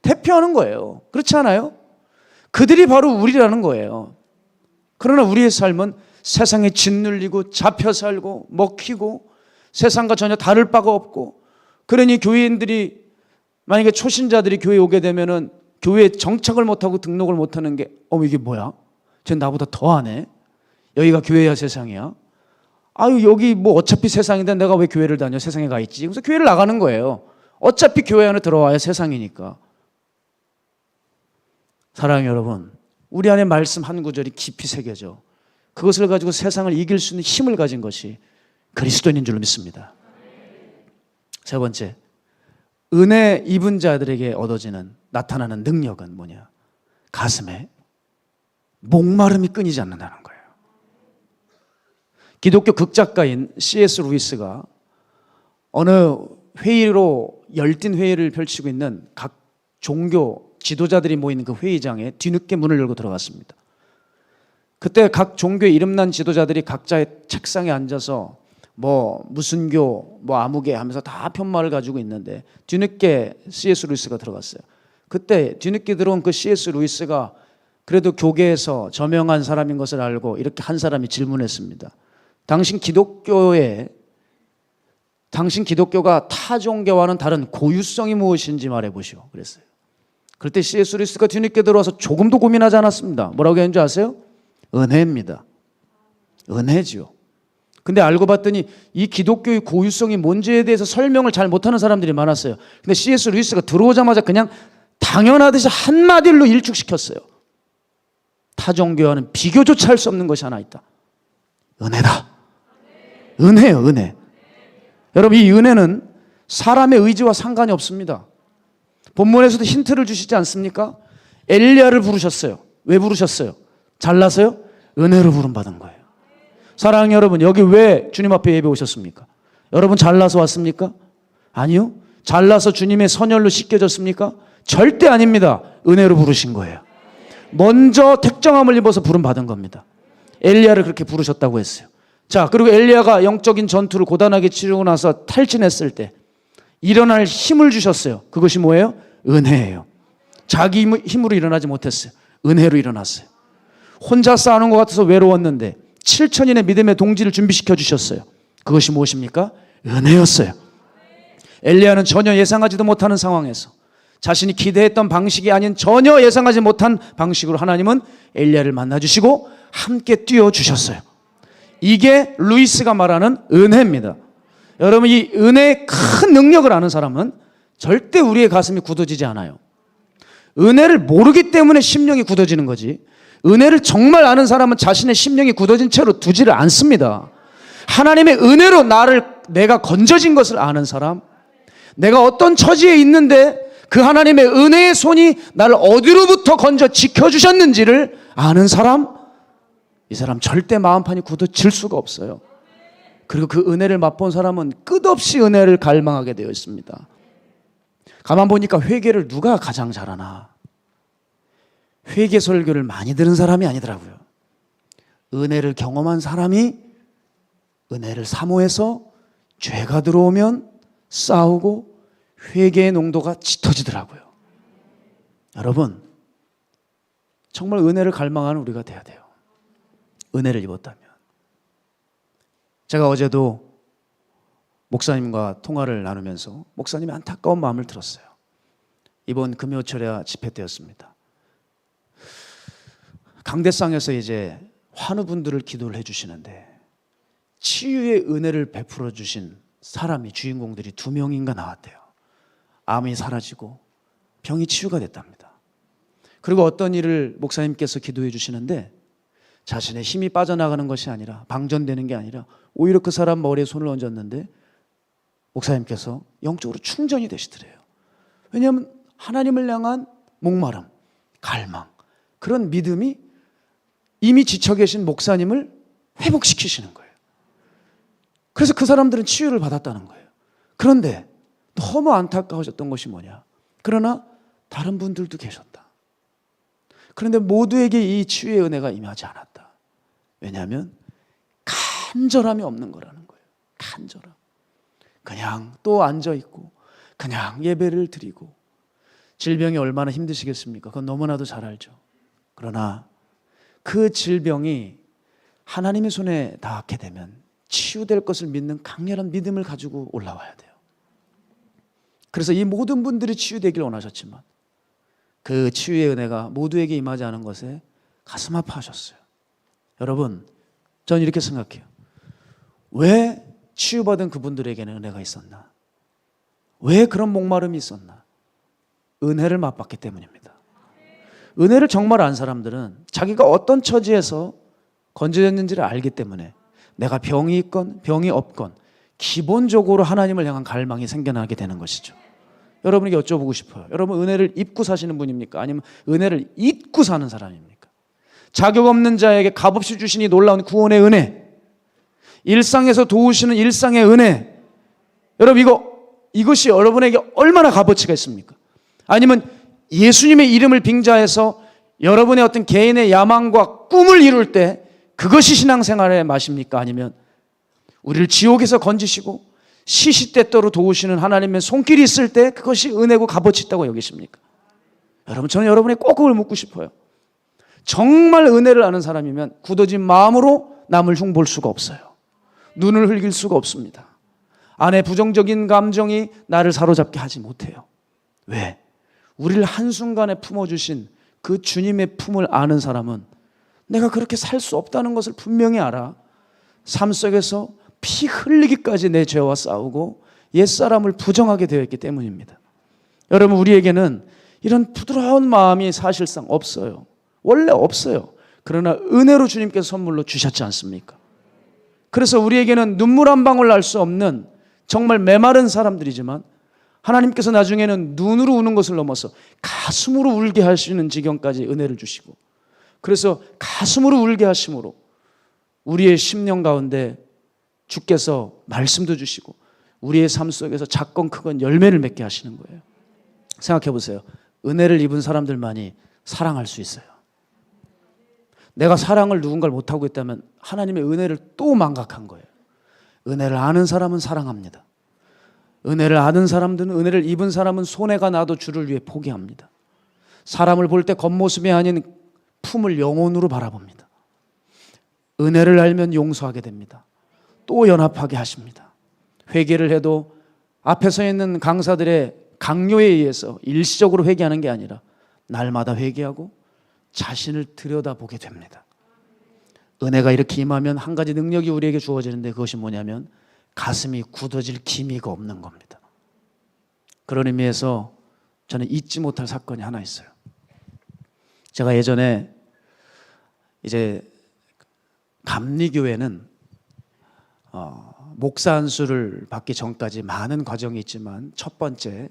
대표하는 거예요. 그렇지 않아요? 그들이 바로 우리라는 거예요. 그러나 우리의 삶은 세상에 짓눌리고 잡혀 살고 먹히고 세상과 전혀 다를 바가 없고, 그러니 교회인들이 만약에 초신자들이 교회에 오게 되면은 교회에 정착을 못하고 등록을 못하는 게 이게 뭐야? 쟤 나보다 더하네. 여기가 교회야 세상이야? 아유, 여기 뭐 어차피 세상인데 내가 왜 교회를 다녀? 세상에 가 있지. 그래서 교회를 나가는 거예요. 어차피 교회 안에 들어와야 세상이니까. 사랑하는 여러분, 우리 안에 말씀 한 구절이 깊이 새겨져 그것을 가지고 세상을 이길 수 있는 힘을 가진 것이 그리스도인인 줄로 믿습니다. 세 번째, 은혜 입은 자들에게 얻어지는 나타나는 능력은 뭐냐? 가슴에 목마름이 끊이지 않는다는 거예요. 기독교 극작가인 C.S. 루이스가 어느 회의로 열띤 회의를 펼치고 있는 각 종교 지도자들이 모이는 그 회의장에 뒤늦게 문을 열고 들어갔습니다. 그때 각 종교의 이름난 지도자들이 각자의 책상에 앉아서 무슨 교, 아무개 하면서 다 편말을 가지고 있는데 뒤늦게 C.S. 루이스가 들어갔어요. 그때 뒤늦게 들어온 그 C.S. 루이스가 그래도 교계에서 저명한 사람인 것을 알고 이렇게 한 사람이 질문했습니다. 당신 기독교가 타 종교와는 다른 고유성이 무엇인지 말해보시오. 그랬어요. 그때 C.S. 루이스가 뒤늦게 들어와서 조금도 고민하지 않았습니다. 뭐라고 했는지 아세요? 은혜입니다. 은혜지요. 근데 알고 봤더니 이 기독교의 고유성이 뭔지에 대해서 설명을 잘 못하는 사람들이 많았어요. 근데 C.S. 루이스가 들어오자마자 그냥 당연하듯이 한마디로 일축시켰어요. 타 종교와는 비교조차 할 수 없는 것이 하나 있다. 은혜다. 은혜예요, 은혜. 여러분, 이 은혜는 사람의 의지와 상관이 없습니다. 본문에서도 힌트를 주시지 않습니까? 엘리야를 부르셨어요. 왜 부르셨어요? 잘나서요? 은혜로 부름받은 거예요. 사랑하는 여러분, 여기 왜 주님 앞에 예배 오셨습니까? 여러분 잘나서 왔습니까? 아니요. 잘나서 주님의 선혈로 씻겨졌습니까? 절대 아닙니다. 은혜로 부르신 거예요. 먼저 택정함을 입어서 부름받은 겁니다. 엘리야를 그렇게 부르셨다고 했어요. 자, 그리고 엘리야가 영적인 전투를 고단하게 치르고 나서 탈진했을 때 일어날 힘을 주셨어요. 그것이 뭐예요? 은혜예요. 자기 힘으로 일어나지 못했어요. 은혜로 일어났어요. 혼자 싸우는 것 같아서 외로웠는데 7천인의 믿음의 동지를 준비시켜 주셨어요. 그것이 무엇입니까? 은혜였어요. 엘리야는 전혀 예상하지도 못하는 상황에서 자신이 기대했던 방식이 아닌 전혀 예상하지 못한 방식으로 하나님은 엘리야를 만나주시고 함께 띄워주셨어요. 이게 루이스가 말하는 은혜입니다. 여러분, 이 은혜의 큰 능력을 아는 사람은 절대 우리의 가슴이 굳어지지 않아요. 은혜를 모르기 때문에 심령이 굳어지는 거지, 은혜를 정말 아는 사람은 자신의 심령이 굳어진 채로 두지를 않습니다. 하나님의 은혜로 내가 건져진 것을 아는 사람, 내가 어떤 처지에 있는데 그 하나님의 은혜의 손이 나를 어디로부터 건져 지켜주셨는지를 아는 사람, 이 사람 절대 마음판이 굳어질 수가 없어요. 그리고 그 은혜를 맛본 사람은 끝없이 은혜를 갈망하게 되어 있습니다. 가만 보니까 회개를 누가 가장 잘하나? 회개 설교를 많이 들은 사람이 아니더라고요. 은혜를 경험한 사람이 은혜를 사모해서 죄가 들어오면 싸우고 회개의 농도가 짙어지더라고요. 여러분, 정말 은혜를 갈망하는 우리가 돼야 돼요. 은혜를 입었다면. 제가 어제도 목사님과 통화를 나누면서 목사님이 안타까운 마음을 들었어요. 이번 금요철야 집회 때였습니다. 강대상에서 이제 환우분들을 기도를 해주시는데 치유의 은혜를 베풀어 주신 사람이, 주인공들이 2명인가 나왔대요. 암이 사라지고 병이 치유가 됐답니다. 그리고 어떤 일을 목사님께서 기도해 주시는데 자신의 힘이 빠져나가는 것이 아니라, 방전되는 게 아니라 오히려 그 사람 머리에 손을 얹었는데 목사님께서 영적으로 충전이 되시더래요. 왜냐하면 하나님을 향한 목마름, 갈망, 그런 믿음이 이미 지쳐 계신 목사님을 회복시키시는 거예요. 그래서 그 사람들은 치유를 받았다는 거예요. 그런데 너무 안타까워졌던 것이 뭐냐? 그러나 다른 분들도 계셨다. 그런데 모두에게 이 치유의 은혜가 임하지 않았다. 왜냐하면 간절함이 없는 거라는 거예요. 간절함. 그냥 또 앉아있고 그냥 예배를 드리고, 질병이 얼마나 힘드시겠습니까? 그건 너무나도 잘 알죠. 그러나 그 질병이 하나님의 손에 닿게 되면 치유될 것을 믿는 강렬한 믿음을 가지고 올라와야 돼요. 그래서 이 모든 분들이 치유되기를 원하셨지만 그 치유의 은혜가 모두에게 임하지 않은 것에 가슴 아파하셨어요. 여러분, 저는 이렇게 생각해요. 왜 치유받은 그분들에게는 은혜가 있었나? 왜 그런 목마름이 있었나? 은혜를 맛봤기 때문입니다. 은혜를 정말 안 사람들은 자기가 어떤 처지에서 건져졌는지를 알기 때문에 내가 병이 있건 병이 없건 기본적으로 하나님을 향한 갈망이 생겨나게 되는 것이죠. 여러분에게 여쭤보고 싶어요. 여러분, 은혜를 입고 사시는 분입니까? 아니면 은혜를 잊고 사는 사람입니까? 자격 없는 자에게 값없이 주시니 놀라운 구원의 은혜, 일상에서 도우시는 일상의 은혜, 여러분, 이것이 여러분에게 얼마나 값어치가 있습니까? 아니면 예수님의 이름을 빙자해서 여러분의 어떤 개인의 야망과 꿈을 이룰 때 그것이 신앙생활의 맛입니까? 아니면 우리를 지옥에서 건지시고 시시때때로 도우시는 하나님의 손길이 있을 때 그것이 은혜고 값어치 있다고 여기십니까? 여러분, 저는 여러분에게 꼭 그걸 묻고 싶어요. 정말 은혜를 아는 사람이면 굳어진 마음으로 남을 흉볼 수가 없어요. 눈을 흘길 수가 없습니다. 안에 부정적인 감정이 나를 사로잡게 하지 못해요. 왜? 우리를 한순간에 품어주신 그 주님의 품을 아는 사람은 내가 그렇게 살 수 없다는 것을 분명히 알아. 삶 속에서 피 흘리기까지 내 죄와 싸우고 옛사람을 부정하게 되어 있기 때문입니다. 여러분, 우리에게는 이런 부드러운 마음이 사실상 없어요. 원래 없어요. 그러나 은혜로 주님께서 선물로 주셨지 않습니까? 그래서 우리에게는 눈물 한 방울 날 수 없는 정말 메마른 사람들이지만 하나님께서 나중에는 눈으로 우는 것을 넘어서 가슴으로 울게 하시는 지경까지 은혜를 주시고, 그래서 가슴으로 울게 하심으로 우리의 심령 가운데 주께서 말씀도 주시고 우리의 삶 속에서 작건 크건 열매를 맺게 하시는 거예요. 생각해 보세요. 은혜를 입은 사람들만이 사랑할 수 있어요. 내가 사랑을 누군가를 못하고 있다면 하나님의 은혜를 또 망각한 거예요. 은혜를 아는 사람은 사랑합니다. 은혜를 아는 사람들은, 은혜를 입은 사람은 손해가 나도 주를 위해 포기합니다. 사람을 볼 때 겉모습이 아닌 품을 영혼으로 바라봅니다. 은혜를 알면 용서하게 됩니다. 또 연합하게 하십니다. 회개를 해도 앞에 서 있는 강사들의 강요에 의해서 일시적으로 회개하는 게 아니라 날마다 회개하고 자신을 들여다보게 됩니다. 은혜가 이렇게 임하면 한 가지 능력이 우리에게 주어지는데 그것이 뭐냐면 가슴이 굳어질 기미가 없는 겁니다. 그런 의미에서 저는 잊지 못할 사건이 하나 있어요. 제가 예전에 이제 감리교회는 목사 안수를 받기 전까지 많은 과정이 있지만 첫 번째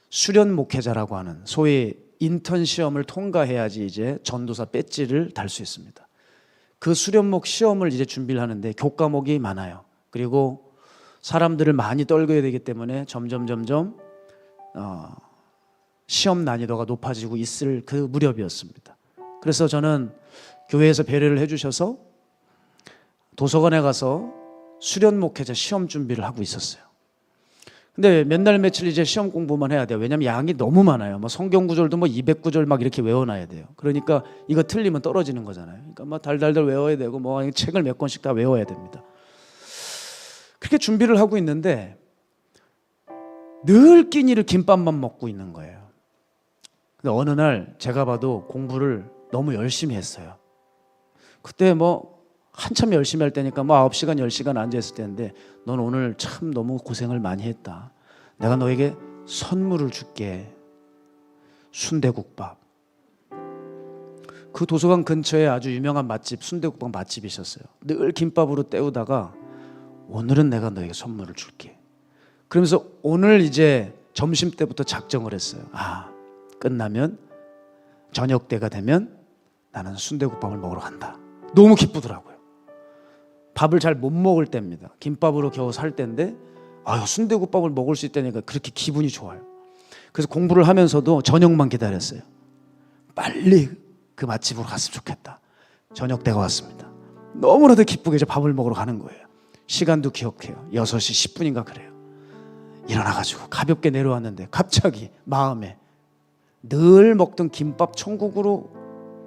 수련 목회자라고 하는 소위 인턴 시험을 통과해야지 이제 전도사 배지를 달 수 있습니다. 그 수련목 시험을 이제 준비를 하는데 교과목이 많아요. 그리고 사람들을 많이 떨궈야 되기 때문에 점점 시험 난이도가 높아지고 있을 그 무렵이었습니다. 그래서 저는 교회에서 배려를 해주셔서 도서관에 가서 수련 목회자 시험 준비를 하고 있었어요. 근데 몇 날 며칠 이제 시험 공부만 해야 돼요. 왜냐하면 양이 너무 많아요. 뭐 성경 구절도 뭐 200구절 막 이렇게 외워놔야 돼요. 그러니까 이거 틀리면 떨어지는 거잖아요. 그러니까 뭐 달달달 외워야 되고 뭐 책을 몇 권씩 다 외워야 됩니다. 그렇게 준비를 하고 있는데 늘 끼니를 김밥만 먹고 있는 거예요. 근데 어느 날 제가 봐도 공부를 너무 열심히 했어요. 그때 뭐 한참 열심히 할 때니까 뭐 9시간 10시간 앉아있을 때인데 넌 오늘 참 너무 고생을 많이 했다. 내가 너에게 선물을 줄게. 순대국밥. 그 도서관 근처에 아주 유명한 맛집, 순대국밥 맛집이 있었어요. 늘 김밥으로 때우다가 오늘은 내가 너에게 선물을 줄게. 그러면서 오늘 이제 점심 때부터 작정을 했어요. 끝나면 저녁 때가 되면 나는 순대국밥을 먹으러 간다. 너무 기쁘더라고요. 밥을 잘 못 먹을 때입니다. 김밥으로 겨우 살 때인데 순대국밥을 먹을 수 있다니까 그렇게 기분이 좋아요. 그래서 공부를 하면서도 저녁만 기다렸어요. 빨리 그 맛집으로 갔으면 좋겠다. 저녁 때가 왔습니다. 너무나도 기쁘게 이제 밥을 먹으러 가는 거예요. 시간도 기억해요. 6시 10분인가 그래요. 일어나가지고 가볍게 내려왔는데 갑자기 마음에 늘 먹던 김밥 천국으로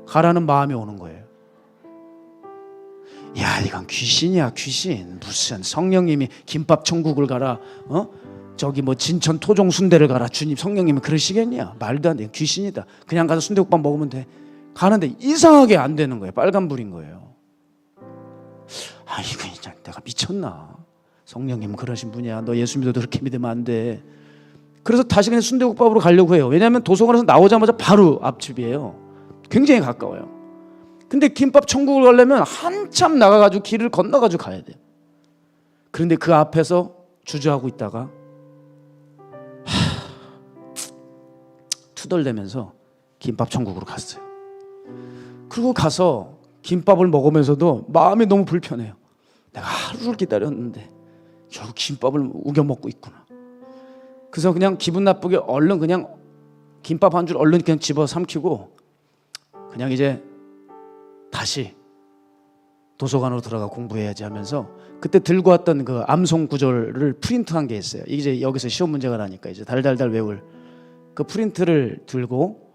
가라는 마음이 오는 거예요. 야, 이건 귀신이야, 귀신. 무슨 성령님이 김밥 천국을 가라, 저기 뭐 진천 토종 순대를 가라. 주님, 성령님이 그러시겠냐? 말도 안 돼. 귀신이다. 그냥 가서 순대국밥 먹으면 돼. 가는데 이상하게 안 되는 거예요. 빨간불인 거예요. 이거 진짜 내가 미쳤나? 성령님은 그러신 분이야. 너 예수 믿어도 그렇게 믿으면 안 돼. 그래서 다시 그냥 순대국밥으로 가려고 해요. 왜냐하면 도서관에서 나오자마자 바로 앞집이에요. 굉장히 가까워요. 근데 김밥 천국을 가려면 한참 나가가지고 길을 건너가지고 가야 돼요. 그런데 그 앞에서 주저하고 있다가 투덜대면서 김밥 천국으로 갔어요. 그리고 가서 김밥을 먹으면서도 마음이 너무 불편해요. 내가 하루를 기다렸는데 결국 김밥을 우겨 먹고 있구나. 그래서 그냥 기분 나쁘게 얼른 그냥 김밥 한 줄 얼른 그냥 집어 삼키고 그냥 이제 다시 도서관으로 들어가 공부해야지 하면서 그때 들고 왔던 그 암송 구절을 프린트한 게 있어요. 이제 여기서 시험 문제가 나니까 이제 달달달 외울 그 프린트를 들고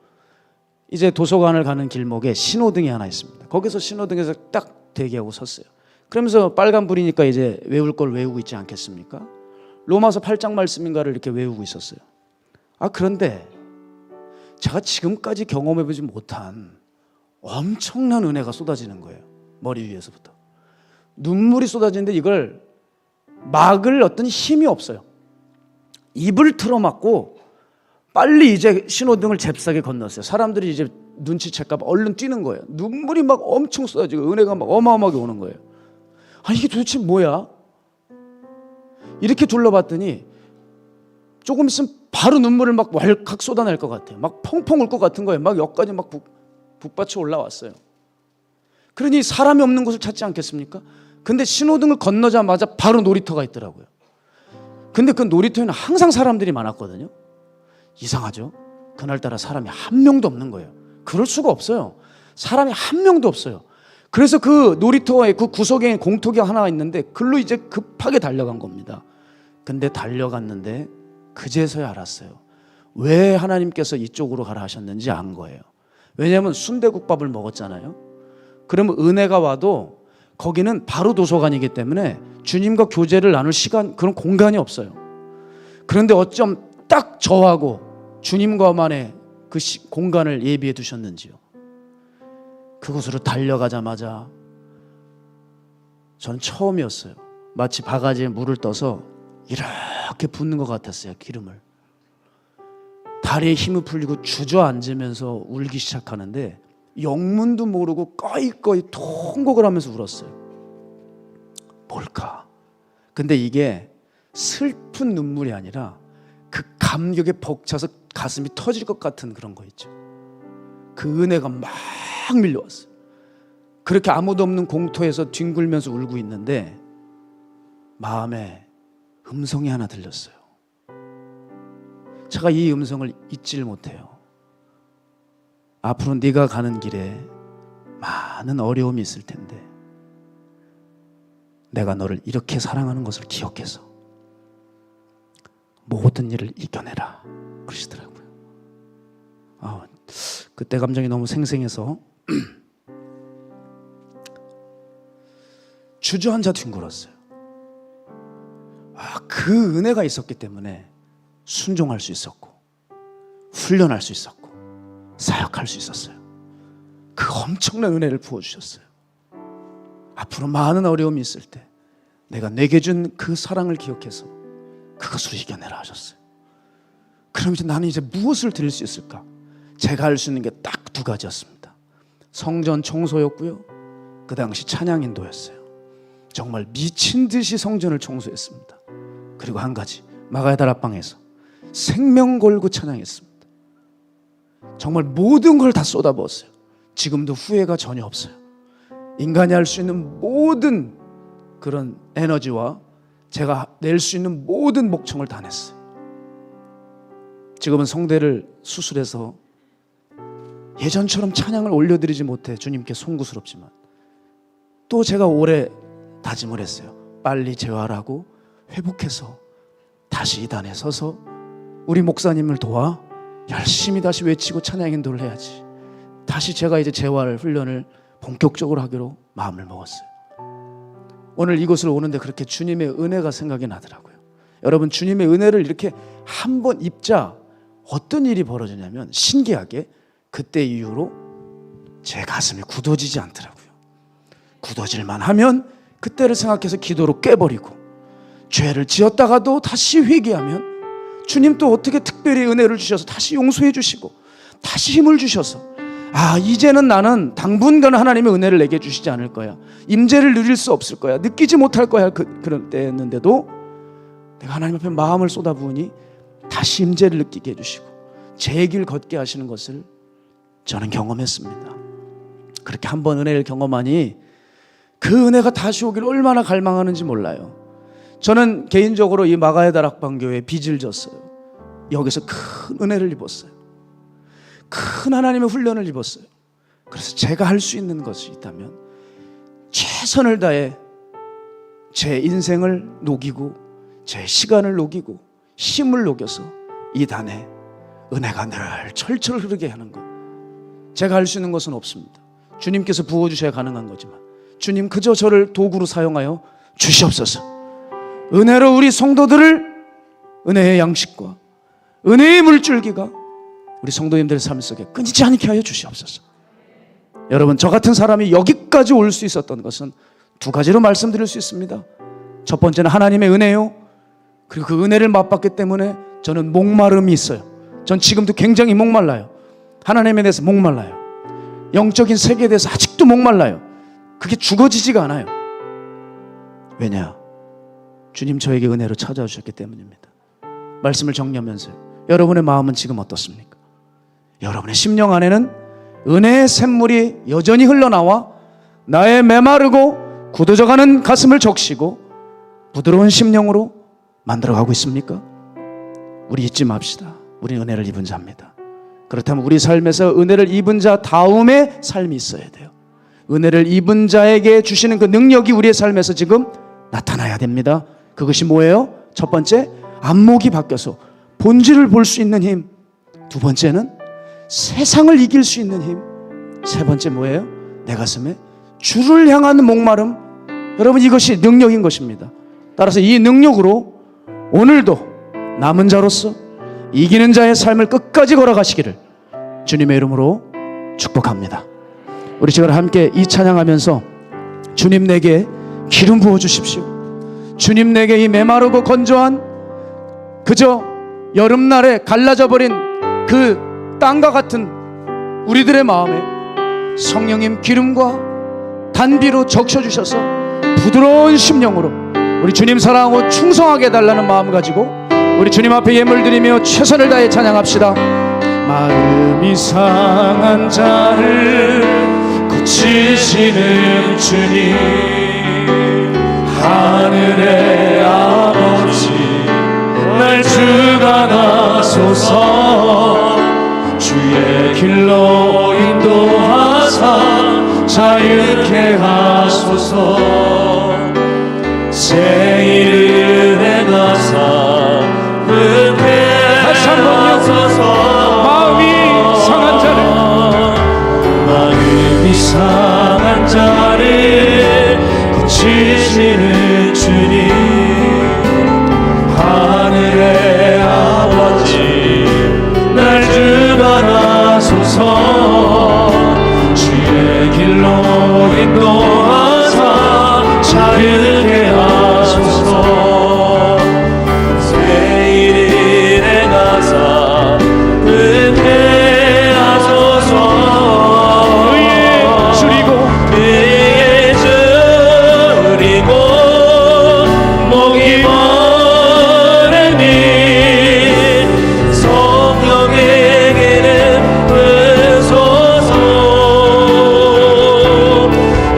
이제 도서관을 가는 길목에 신호등이 하나 있습니다. 거기서 신호등에서 딱 대기하고 섰어요. 그러면서 빨간불이니까 이제 외울 걸 외우고 있지 않겠습니까? 로마서 8장 말씀인가를 이렇게 외우고 있었어요. 그런데 제가 지금까지 경험해보지 못한 엄청난 은혜가 쏟아지는 거예요. 머리 위에서부터 눈물이 쏟아지는데 이걸 막을 어떤 힘이 없어요. 입을 틀어막고 빨리 이제 신호등을 잽싸게 건넜어요. 사람들이 이제 눈치챌까 봐 얼른 뛰는 거예요. 눈물이 막 엄청 쏟아지고 은혜가 막 어마어마하게 오는 거예요. 이게 도대체 뭐야? 이렇게 둘러봤더니 조금 있으면 바로 눈물을 막 왈칵 쏟아낼 것 같아요. 막 펑펑 울 것 같은 거예요. 막 여기까지 막 북받쳐 올라왔어요. 그러니 사람이 없는 곳을 찾지 않겠습니까? 근데 신호등을 건너자마자 바로 놀이터가 있더라고요. 근데 그 놀이터에는 항상 사람들이 많았거든요. 이상하죠? 그날따라 사람이 한 명도 없는 거예요. 그럴 수가 없어요. 사람이 한 명도 없어요. 그래서 그 놀이터의 그 구석에 공터기 하나 있는데 글로 이제 급하게 달려간 겁니다. 근데 달려갔는데 그제서야 알았어요. 왜 하나님께서 이쪽으로 가라 하셨는지 안 거예요. 왜냐하면 순대국밥을 먹었잖아요. 그러면 은혜가 와도 거기는 바로 도서관이기 때문에 주님과 교제를 나눌 시간, 그런 공간이 없어요. 그런데 어쩜 딱 저하고 주님과만의 그 공간을 예비해 두셨는지요. 그곳으로 달려가자마자 저는 처음이었어요. 마치 바가지에 물을 떠서 이렇게 붓는 것 같았어요. 기름을. 다리에 힘을 풀리고 주저앉으면서 울기 시작하는데 영문도 모르고 꺼이꺼이 통곡을 하면서 울었어요. 뭘까? 근데 이게 슬픈 눈물이 아니라 그 감격에 벅차서 가슴이 터질 것 같은 그런 거 있죠. 그 은혜가 막 밀려왔어요. 그렇게 아무도 없는 공터에서 뒹굴면서 울고 있는데 마음에 음성이 하나 들렸어요. 제가 이 음성을 잊지를 못해요. 앞으로 네가 가는 길에 많은 어려움이 있을 텐데 내가 너를 이렇게 사랑하는 것을 기억해서 모든 일을 이겨내라 그러시더라고요. 그때 감정이 너무 생생해서 주저앉아 뒹굴었어요. 그 은혜가 있었기 때문에 순종할 수 있었고 훈련할 수 있었고 사역할 수 있었어요. 그 엄청난 은혜를 부어주셨어요. 앞으로 많은 어려움이 있을 때 내가 내게 준 그 사랑을 기억해서 그것으로 이겨내라 하셨어요. 그럼 이제 나는 이제 무엇을 드릴 수 있을까? 제가 할 수 있는 게 딱 두 가지였습니다. 성전 청소였고요, 그 당시 찬양 인도였어요. 정말 미친 듯이 성전을 청소했습니다. 그리고 한 가지, 마가의 다락방에서 생명 걸고 찬양했습니다. 정말 모든 걸 다 쏟아부었어요. 지금도 후회가 전혀 없어요. 인간이 할 수 있는 모든 그런 에너지와 제가 낼 수 있는 모든 목청을 다 냈어요. 지금은 성대를 수술해서 예전처럼 찬양을 올려드리지 못해 주님께 송구스럽지만, 또 제가 오래 다짐을 했어요. 빨리 재활하고 회복해서 다시 이 단에 서서 우리 목사님을 도와 열심히 다시 외치고 찬양 인도를 해야지. 다시 제가 이제 재활 훈련을 본격적으로 하기로 마음을 먹었어요. 오늘 이곳을 오는데 그렇게 주님의 은혜가 생각이 나더라고요. 여러분, 주님의 은혜를 이렇게 한번 입자 어떤 일이 벌어지냐면, 신기하게 그때 이후로 제 가슴이 굳어지지 않더라고요. 굳어질만 하면 그때를 생각해서 기도로 깨버리고, 죄를 지었다가도 다시 회개하면 주님 또 어떻게 특별히 은혜를 주셔서 다시 용서해 주시고 다시 힘을 주셔서, 이제는 나는 당분간 하나님의 은혜를 내게 주시지 않을 거야, 임재를 누릴 수 없을 거야, 느끼지 못할 거야, 그런 때였는데도 내가 하나님 앞에 마음을 쏟아부으니 다시 임재를 느끼게 해주시고 제 길 걷게 하시는 것을 저는 경험했습니다. 그렇게 한번 은혜를 경험하니 그 은혜가 다시 오길 얼마나 갈망하는지 몰라요. 저는 개인적으로 이 마가의 다락방교회에 빚을 졌어요. 여기서 큰 은혜를 입었어요. 큰 하나님의 훈련을 입었어요. 그래서 제가 할 수 있는 것이 있다면 최선을 다해 제 인생을 녹이고 제 시간을 녹이고 힘을 녹여서 이 단에 은혜가 늘 철철 흐르게 하는 것, 제가 할 수 있는 것은 없습니다. 주님께서 부어주셔야 가능한 거지만, 주님 그저 저를 도구로 사용하여 주시옵소서. 은혜로 우리 성도들을, 은혜의 양식과 은혜의 물줄기가 우리 성도님들의 삶 속에 끊이지 않게 하여 주시옵소서. 여러분, 저 같은 사람이 여기까지 올 수 있었던 것은 두 가지로 말씀드릴 수 있습니다. 첫 번째는 하나님의 은혜요, 그리고 그 은혜를 맛봤기 때문에 저는 목마름이 있어요. 전 지금도 굉장히 목말라요. 하나님에 대해서 목말라요. 영적인 세계에 대해서 아직도 목말라요. 그게 죽어지지가 않아요. 왜냐? 주님 저에게 은혜로 찾아와 주셨기 때문입니다. 말씀을 정리하면서요, 여러분의 마음은 지금 어떻습니까? 여러분의 심령 안에는 은혜의 샘물이 여전히 흘러나와 나의 메마르고 굳어져가는 가슴을 적시고 부드러운 심령으로 만들어가고 있습니까? 우리 잊지 맙시다. 우리는 은혜를 입은 자입니다. 그렇다면 우리 삶에서 은혜를 입은 자 다음의 삶이 있어야 돼요. 은혜를 입은 자에게 주시는 그 능력이 우리의 삶에서 지금 나타나야 됩니다. 그것이 뭐예요? 첫 번째, 안목이 바뀌어서 본질을 볼 수 있는 힘. 두 번째는 세상을 이길 수 있는 힘. 세 번째 뭐예요? 내 가슴에 주를 향한 목마름. 여러분, 이것이 능력인 것입니다. 따라서 이 능력으로 오늘도 남은 자로서 이기는 자의 삶을 끝까지 걸어가시기를 주님의 이름으로 축복합니다. 우리 지금 함께 이 찬양하면서 주님 내게 기름 부어 주십시오. 주님 내게 이 메마르고 건조한 그저 여름날에 갈라져 버린 그 땅과 같은 우리들의 마음에 성령님 기름과 단비로 적셔주셔서 부드러운 심령으로 우리 주님 사랑하고 충성하게 해달라는 마음 가지고 우리 주님 앞에 예물 드리며 최선을 다해 찬양합시다. 마음이 상한 자를 고치시는 주님, 하늘의 아버지 날 주관하소서. 주의 길로 인도하사 자유케 하소서. 새 일을 행하사 은혜 하소서. 마음이 상한 자를 고치시는 주님, 주셔서 주의 길로 인도하사 자유케 하소서. 새 일이 행하사 은혜 하소서. 의에 줄이고 의에 줄이고 목이 마르니 성령의 기름 부으소서.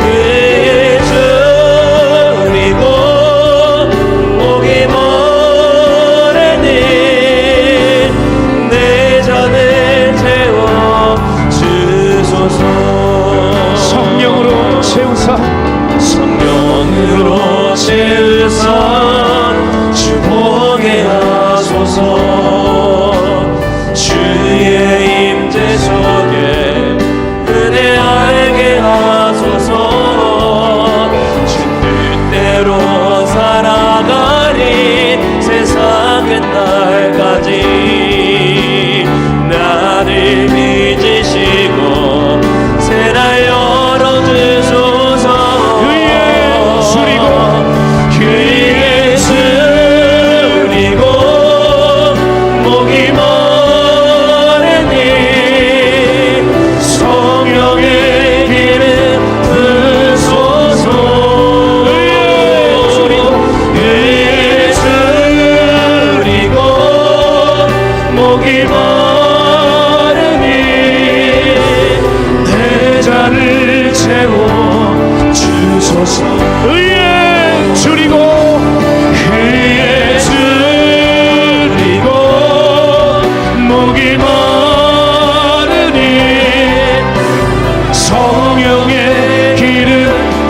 의에 줄이고 목이 마르니 내 잔을 채워 주소서. 성령으로 채우사 성령으로 채우사 주보게 하소서. 주의 임재 속에 은혜 알게 하소서. 주 뜻대로 살아가리 세상 끝날까지 나를 빚으시고 새날 열어주소서. 의에 줄이고 귀에 줄이고 목이 마르니 성령의 기름 부으소서. 의에 줄이고 귀에 줄이고 목이 마르니 내 잔을 채워 주소서. 의에 줄이고 귀에 줄이고 목이 마르니 성령의 기름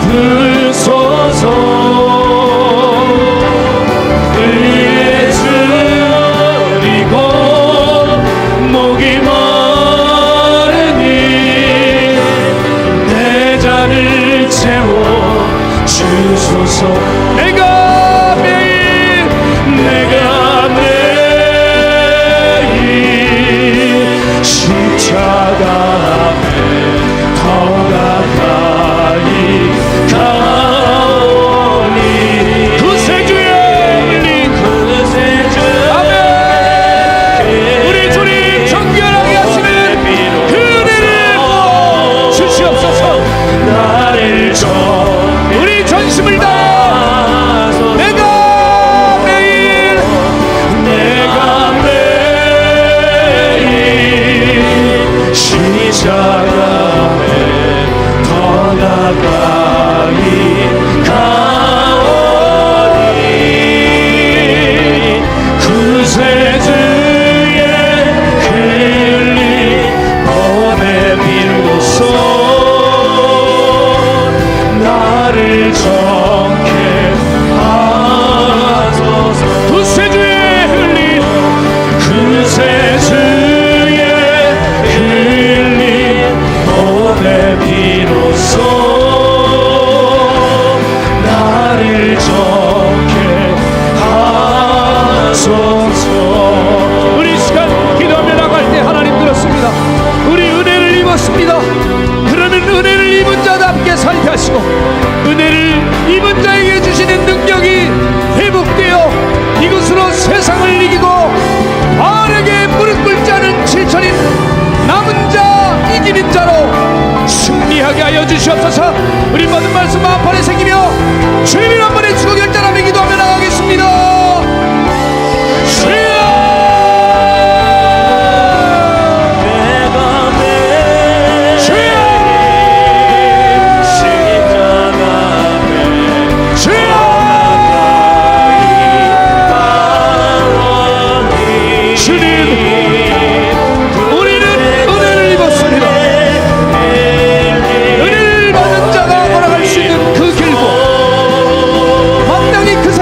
부으소서. 귀에 줄이고 목이 마르니 내 잔을 채워 주소서. 내가 매일 십자가 앞에 더 가까이 가오니 구세주의 흘린 아멘. 우리 주님 정결하게 하시는 그 은혜를 주시옵소서. 나를 좀 우리 전심을 다해 내가 매일 십자가 앞에 더 가까이 가오니 구세주의 흘린 몸에 비로소 나를 정케 하소서. 구세주의 흘린 구세주의 흘린 몸에 비로소 나를 정케 하소서. 우리 시간 기도하며 나갈 때 하나님 들었습니다. 우리 은혜를 입었습니다. 그러면 은혜를 입은 자답게 살게 하시고 은혜를 입은 자에게 주시는 능력이 회복되어 이것으로 세상을 이기고 바알에게 무릎 꿇지 않은 7천인 남은 자 이기는 자로 승리하게 하여 주시옵소서. 우리 모든 말씀 마음판에 새기며 주님을 한 번에 주고 결단하며 기도하며 나가겠습니다. 은혜를 받은 자가 걸어갈 수 있는 그 길고 마땅히 그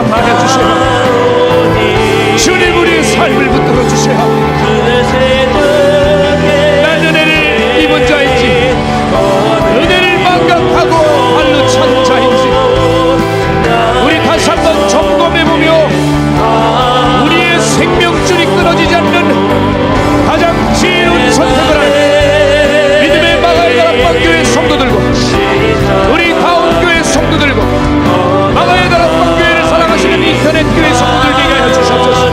감하여 주셔야 합니다. 주님 우리의 삶을 붙들어 주셔야 합니다. 난 은혜를 입은 자인지 은혜를 망각하고 발로 찬 자인지 우리 다시 한번 점검해보며 우리의 생명줄이 끊어지지 않는 가장 지혜로운 선택을 하는 믿음의 마가의 다락방교회 성도들과 우리 다운교회 성도들과 마가의 다락방교회를 사랑하시는 인터넷 교회 성도들 되게 하여 주시옵소서.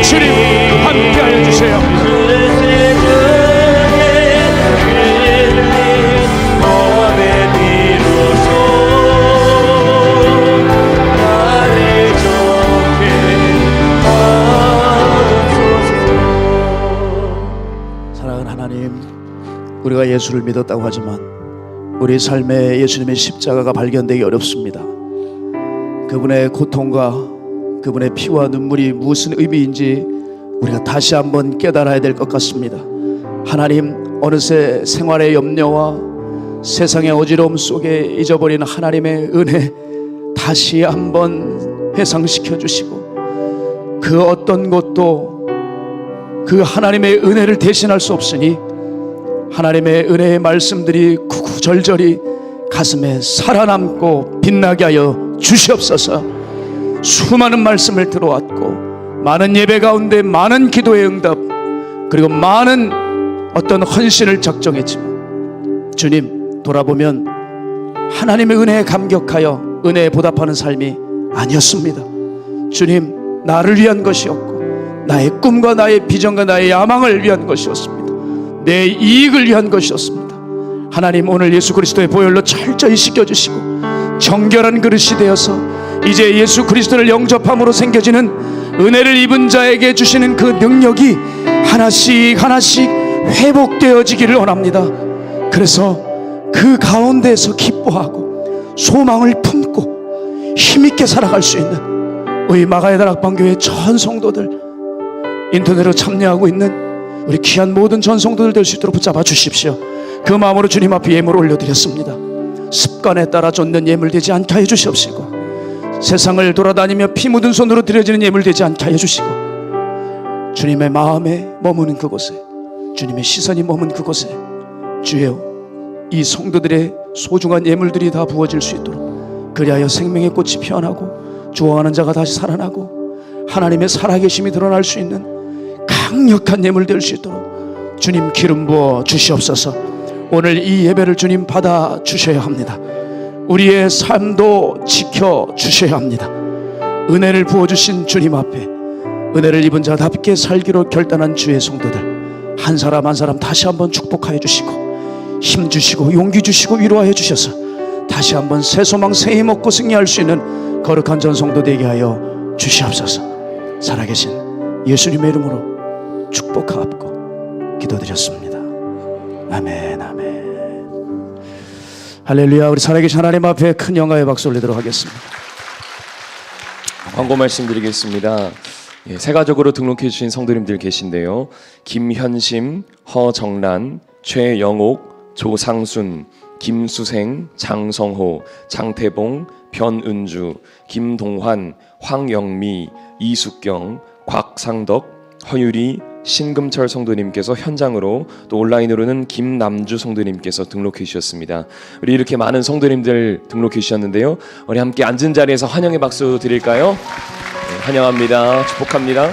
주님 함께하여 주셔야 합니다. 사랑하는 하나님, 우리가 예수를 믿었다고 하지만 우리 삶에 예수님의 십자가가 발견되기 어렵습니다. 그분의 고통과 그분의 피와 눈물이 무슨 의미인지 우리가 다시 한번 깨달아야 될 것 같습니다. 하나님, 어느새 생활의 염려와 세상의 어지러움 속에 잊어버린 하나님의 은혜 다시 한번 회상시켜 주시고 그 어떤 것도 그 하나님의 은혜를 대신할 수 없으니 하나님의 은혜의 말씀들이 구구절절히 가슴에 살아남고 빛나게 하여 주시옵소서. 수많은 말씀을 들어왔고 많은 예배 가운데 많은 기도의 응답 그리고 많은 어떤 헌신을 작정했지만 주님 돌아보면 하나님의 은혜에 감격하여 은혜에 보답하는 삶이 아니었습니다. 주님, 나를 위한 것이었고 나의 꿈과 나의 비전과 나의 야망을 위한 것이었습니다. 내 이익을 위한 것이었습니다. 하나님, 오늘 예수 그리스도의 보혈로 철저히 씻겨주시고 정결한 그릇이 되어서 이제 예수 그리스도를 영접함으로 생겨지는 은혜를 입은 자에게 주시는 그 능력이 하나씩 하나씩 회복되어지기를 원합니다. 그래서 그 가운데서 기뻐하고 소망을 품고 힘있게 살아갈 수 있는 우리 마가의 다락방교회 전 성도들, 인터넷으로 참여하고 있는 우리 귀한 모든 전 성도들 될 수 있도록 붙잡아 주십시오. 그 마음으로 주님 앞에 예물을 올려드렸습니다. 습관에 따라 쫓는 예물 되지 않게 하여 주시옵시고 세상을 돌아다니며 피 묻은 손으로 드려지는 예물 되지 않게 하여 주시고 주님의 마음에 머무는 그곳에, 주님의 시선이 머문 그곳에 주여 이 성도들의 소중한 예물들이 다 부어질 수 있도록, 그리하여 생명의 꽃이 피어나고 좋아하는 자가 다시 살아나고 하나님의 살아계심이 드러날 수 있는 강력한 예물 될 수 있도록 주님 기름 부어 주시옵소서. 오늘 이 예배를 주님 받아 주셔야 합니다. 우리의 삶도 지켜 주셔야 합니다. 은혜를 부어주신 주님 앞에 은혜를 입은 자답게 살기로 결단한 주의 성도들 한 사람 한 사람 다시 한번 축복하여 주시고 힘 주시고 용기 주시고 위로하여 주셔서 다시 한번 새 소망 새 힘 얻고 승리할 수 있는 거룩한 전 성도 되게 하여 주시옵소서. 살아계신 예수님의 이름으로 축복하옵고 기도드렸습니다. 아멘, 아멘. 할렐루야. 우리 살아계신 하나님 앞에 큰 영광의 박수 올리도록 하겠습니다. 광고 말씀드리겠습니다. 세가족으로 등록해 주신 성도님들 계신데요. 김현심, 허정란, 최영옥, 조상순, 김수생, 장성호, 장태봉, 변은주, 김동환, 황영미, 이숙경, 곽상덕, 허유리, 신금철 성도님께서 현장으로, 또 온라인으로는 김남주 성도님께서 등록해 주셨습니다. 우리 이렇게 많은 성도님들 등록해 주셨는데요, 우리 함께 앉은 자리에서 환영의 박수 드릴까요? 네, 환영합니다. 축복합니다.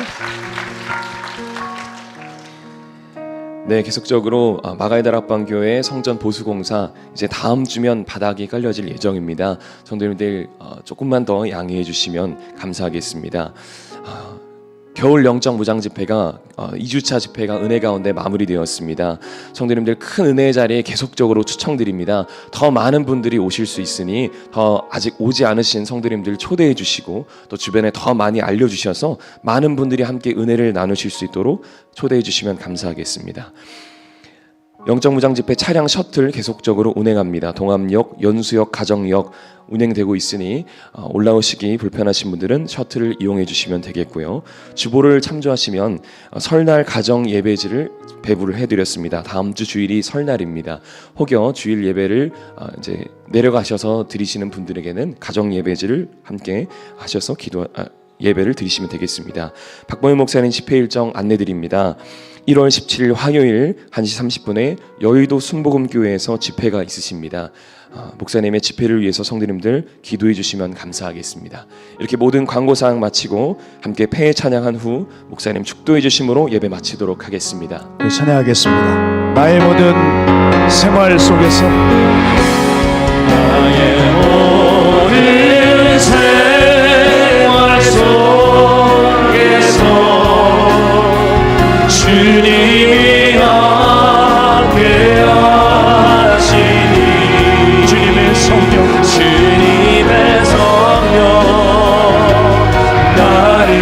네, 계속적으로 마가의 다락방교회 성전 보수공사 이제 다음 주면 바닥이 깔려질 예정입니다. 성도님들 조금만 더 양해해 주시면 감사하겠습니다. 겨울 영적 무장 집회가 2주차 집회가 은혜 가운데 마무리되었습니다. 성도님들 큰 은혜의 자리에 계속적으로 초청드립니다. 더 많은 분들이 오실 수 있으니 더 아직 오지 않으신 성도님들 초대해 주시고 또 주변에 더 많이 알려주셔서 많은 분들이 함께 은혜를 나누실 수 있도록 초대해 주시면 감사하겠습니다. 영적무장 집회 차량 셔틀 계속적으로 운행합니다. 동암역, 연수역, 가정역 운행되고 있으니 올라오시기 불편하신 분들은 셔틀을 이용해 주시면 되겠고요. 주보를 참조하시면 설날 가정 예배지를 배부를 해드렸습니다. 다음 주 주일이 설날입니다. 혹여 주일 예배를 이제 내려가셔서 드리시는 분들에게는 가정 예배지를 함께 하셔서 예배를 드리시면 되겠습니다. 박범일 목사님 집회 일정 안내드립니다. 1월 17일 화요일 1시 30분에 여의도 순복음교회에서 집회가 있으십니다. 목사님의 집회를 위해서 성도님들 기도해 주시면 감사하겠습니다. 이렇게 모든 광고사항 마치고 함께 폐회 찬양한 후 목사님 축도해 주심으로 예배 마치도록 하겠습니다. 우리 찬양하겠습니다. 나의 모든 생활 속에서 나의 모든 생활 속에서 주님이 함께하시니 주님의 성령 나를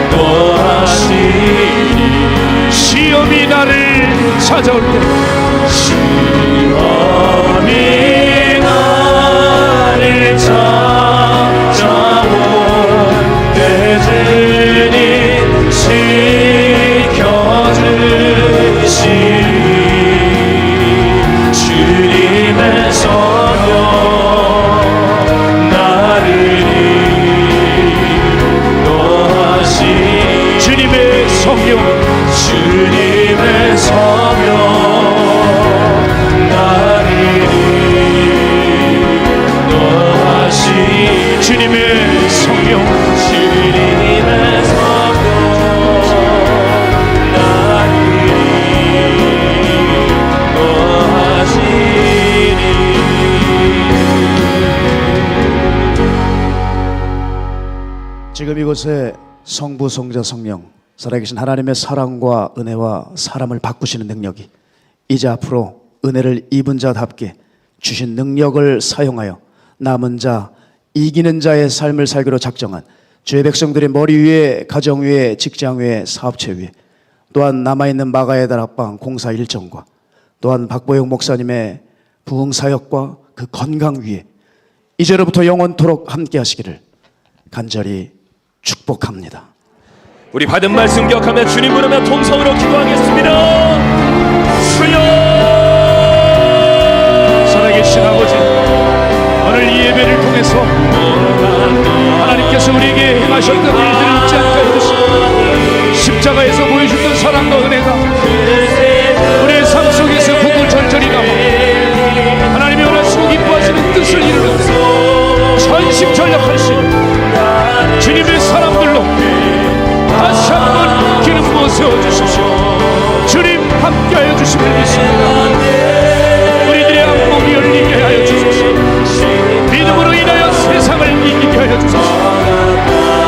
인도하시니 시험이 나를 찾아올 때 시험이 나를 찾아올 때 주님 지켜주시니 주님의 성령 나를 인도하시니 주님의 성령 나를 인도하시니 주님의 성령 나를 인도하시니 지금 이곳에 성부, 성자, 성령 살아계신 하나님의 사랑과 은혜와 사람을 바꾸시는 능력이 이제 앞으로 은혜를 입은 자답게 주신 능력을 사용하여 남은 자, 이기는 자의 삶을 살기로 작정한 주의 백성들의 머리 위에, 가정 위에, 직장 위에, 사업체 위에, 또한 남아있는 마가의 다락방 공사 일정과 또한 박보영 목사님의 부흥사역과 그 건강 위에 이제로부터 영원토록 함께 하시기를 간절히 축복합니다. 우리 받은 말씀 기억하며 주님 부르며 통성으로 기도하겠습니다. 주여 살아계신 아버지, 오늘 이 예배를 통해서 하나님께서 우리에게 행하셨던 일들을 잊지 않게 해주시고 십자가에서 보여주셨던 사랑과 은혜가 우리의 삶 속에서 구구절절히 남아 하나님이 원하시고 기뻐하시는 뜻을 이루는 전심전력할 수 있는 주님의 사람들로 다시 한번 기름 부어 세워주십시오. 주님 함께하여 주심을 믿습니다. 우리들의 안목이 열리게 하여 주십시오. 믿음으로 인하여 세상을 이기게 하여 주십시오.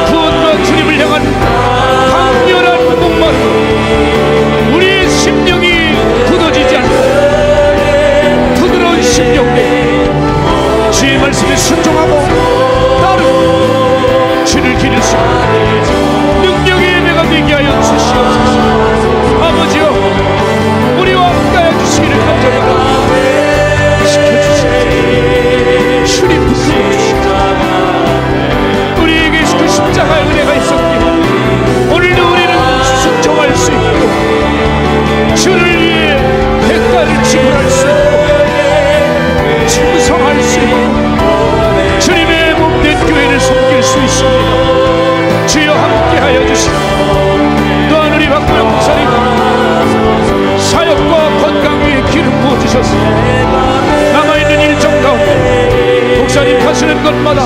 구원과 주님을 향한 강렬한 목마름, 우리의 심령이 굳어지지 않고 부드러운 심령에 주의 말씀에 순종하고 따르고 주를 기를 수 있는 능력의 예배가 되게 하여 주시옵소서. 아버지여, 우리와 함께하여 주시기를 간절히 바랍니다. 지켜주시옵소서. 주님 부탁드립니다. 우리에게 그 십자가의 은혜가 있었기에 오늘도 우리는 순종할 수 있고 주를 위해 대가를 지불할 수 있고 충성할 수 있고 주님의 몸된 교회를 섬길 수 있습니다. 주여 함께하여 주시고 또한 우리 박보영 목사님 사역과 건강 위에 기름 부어주셔서 남아있는 일정 가운데 목사님 하시는 것마다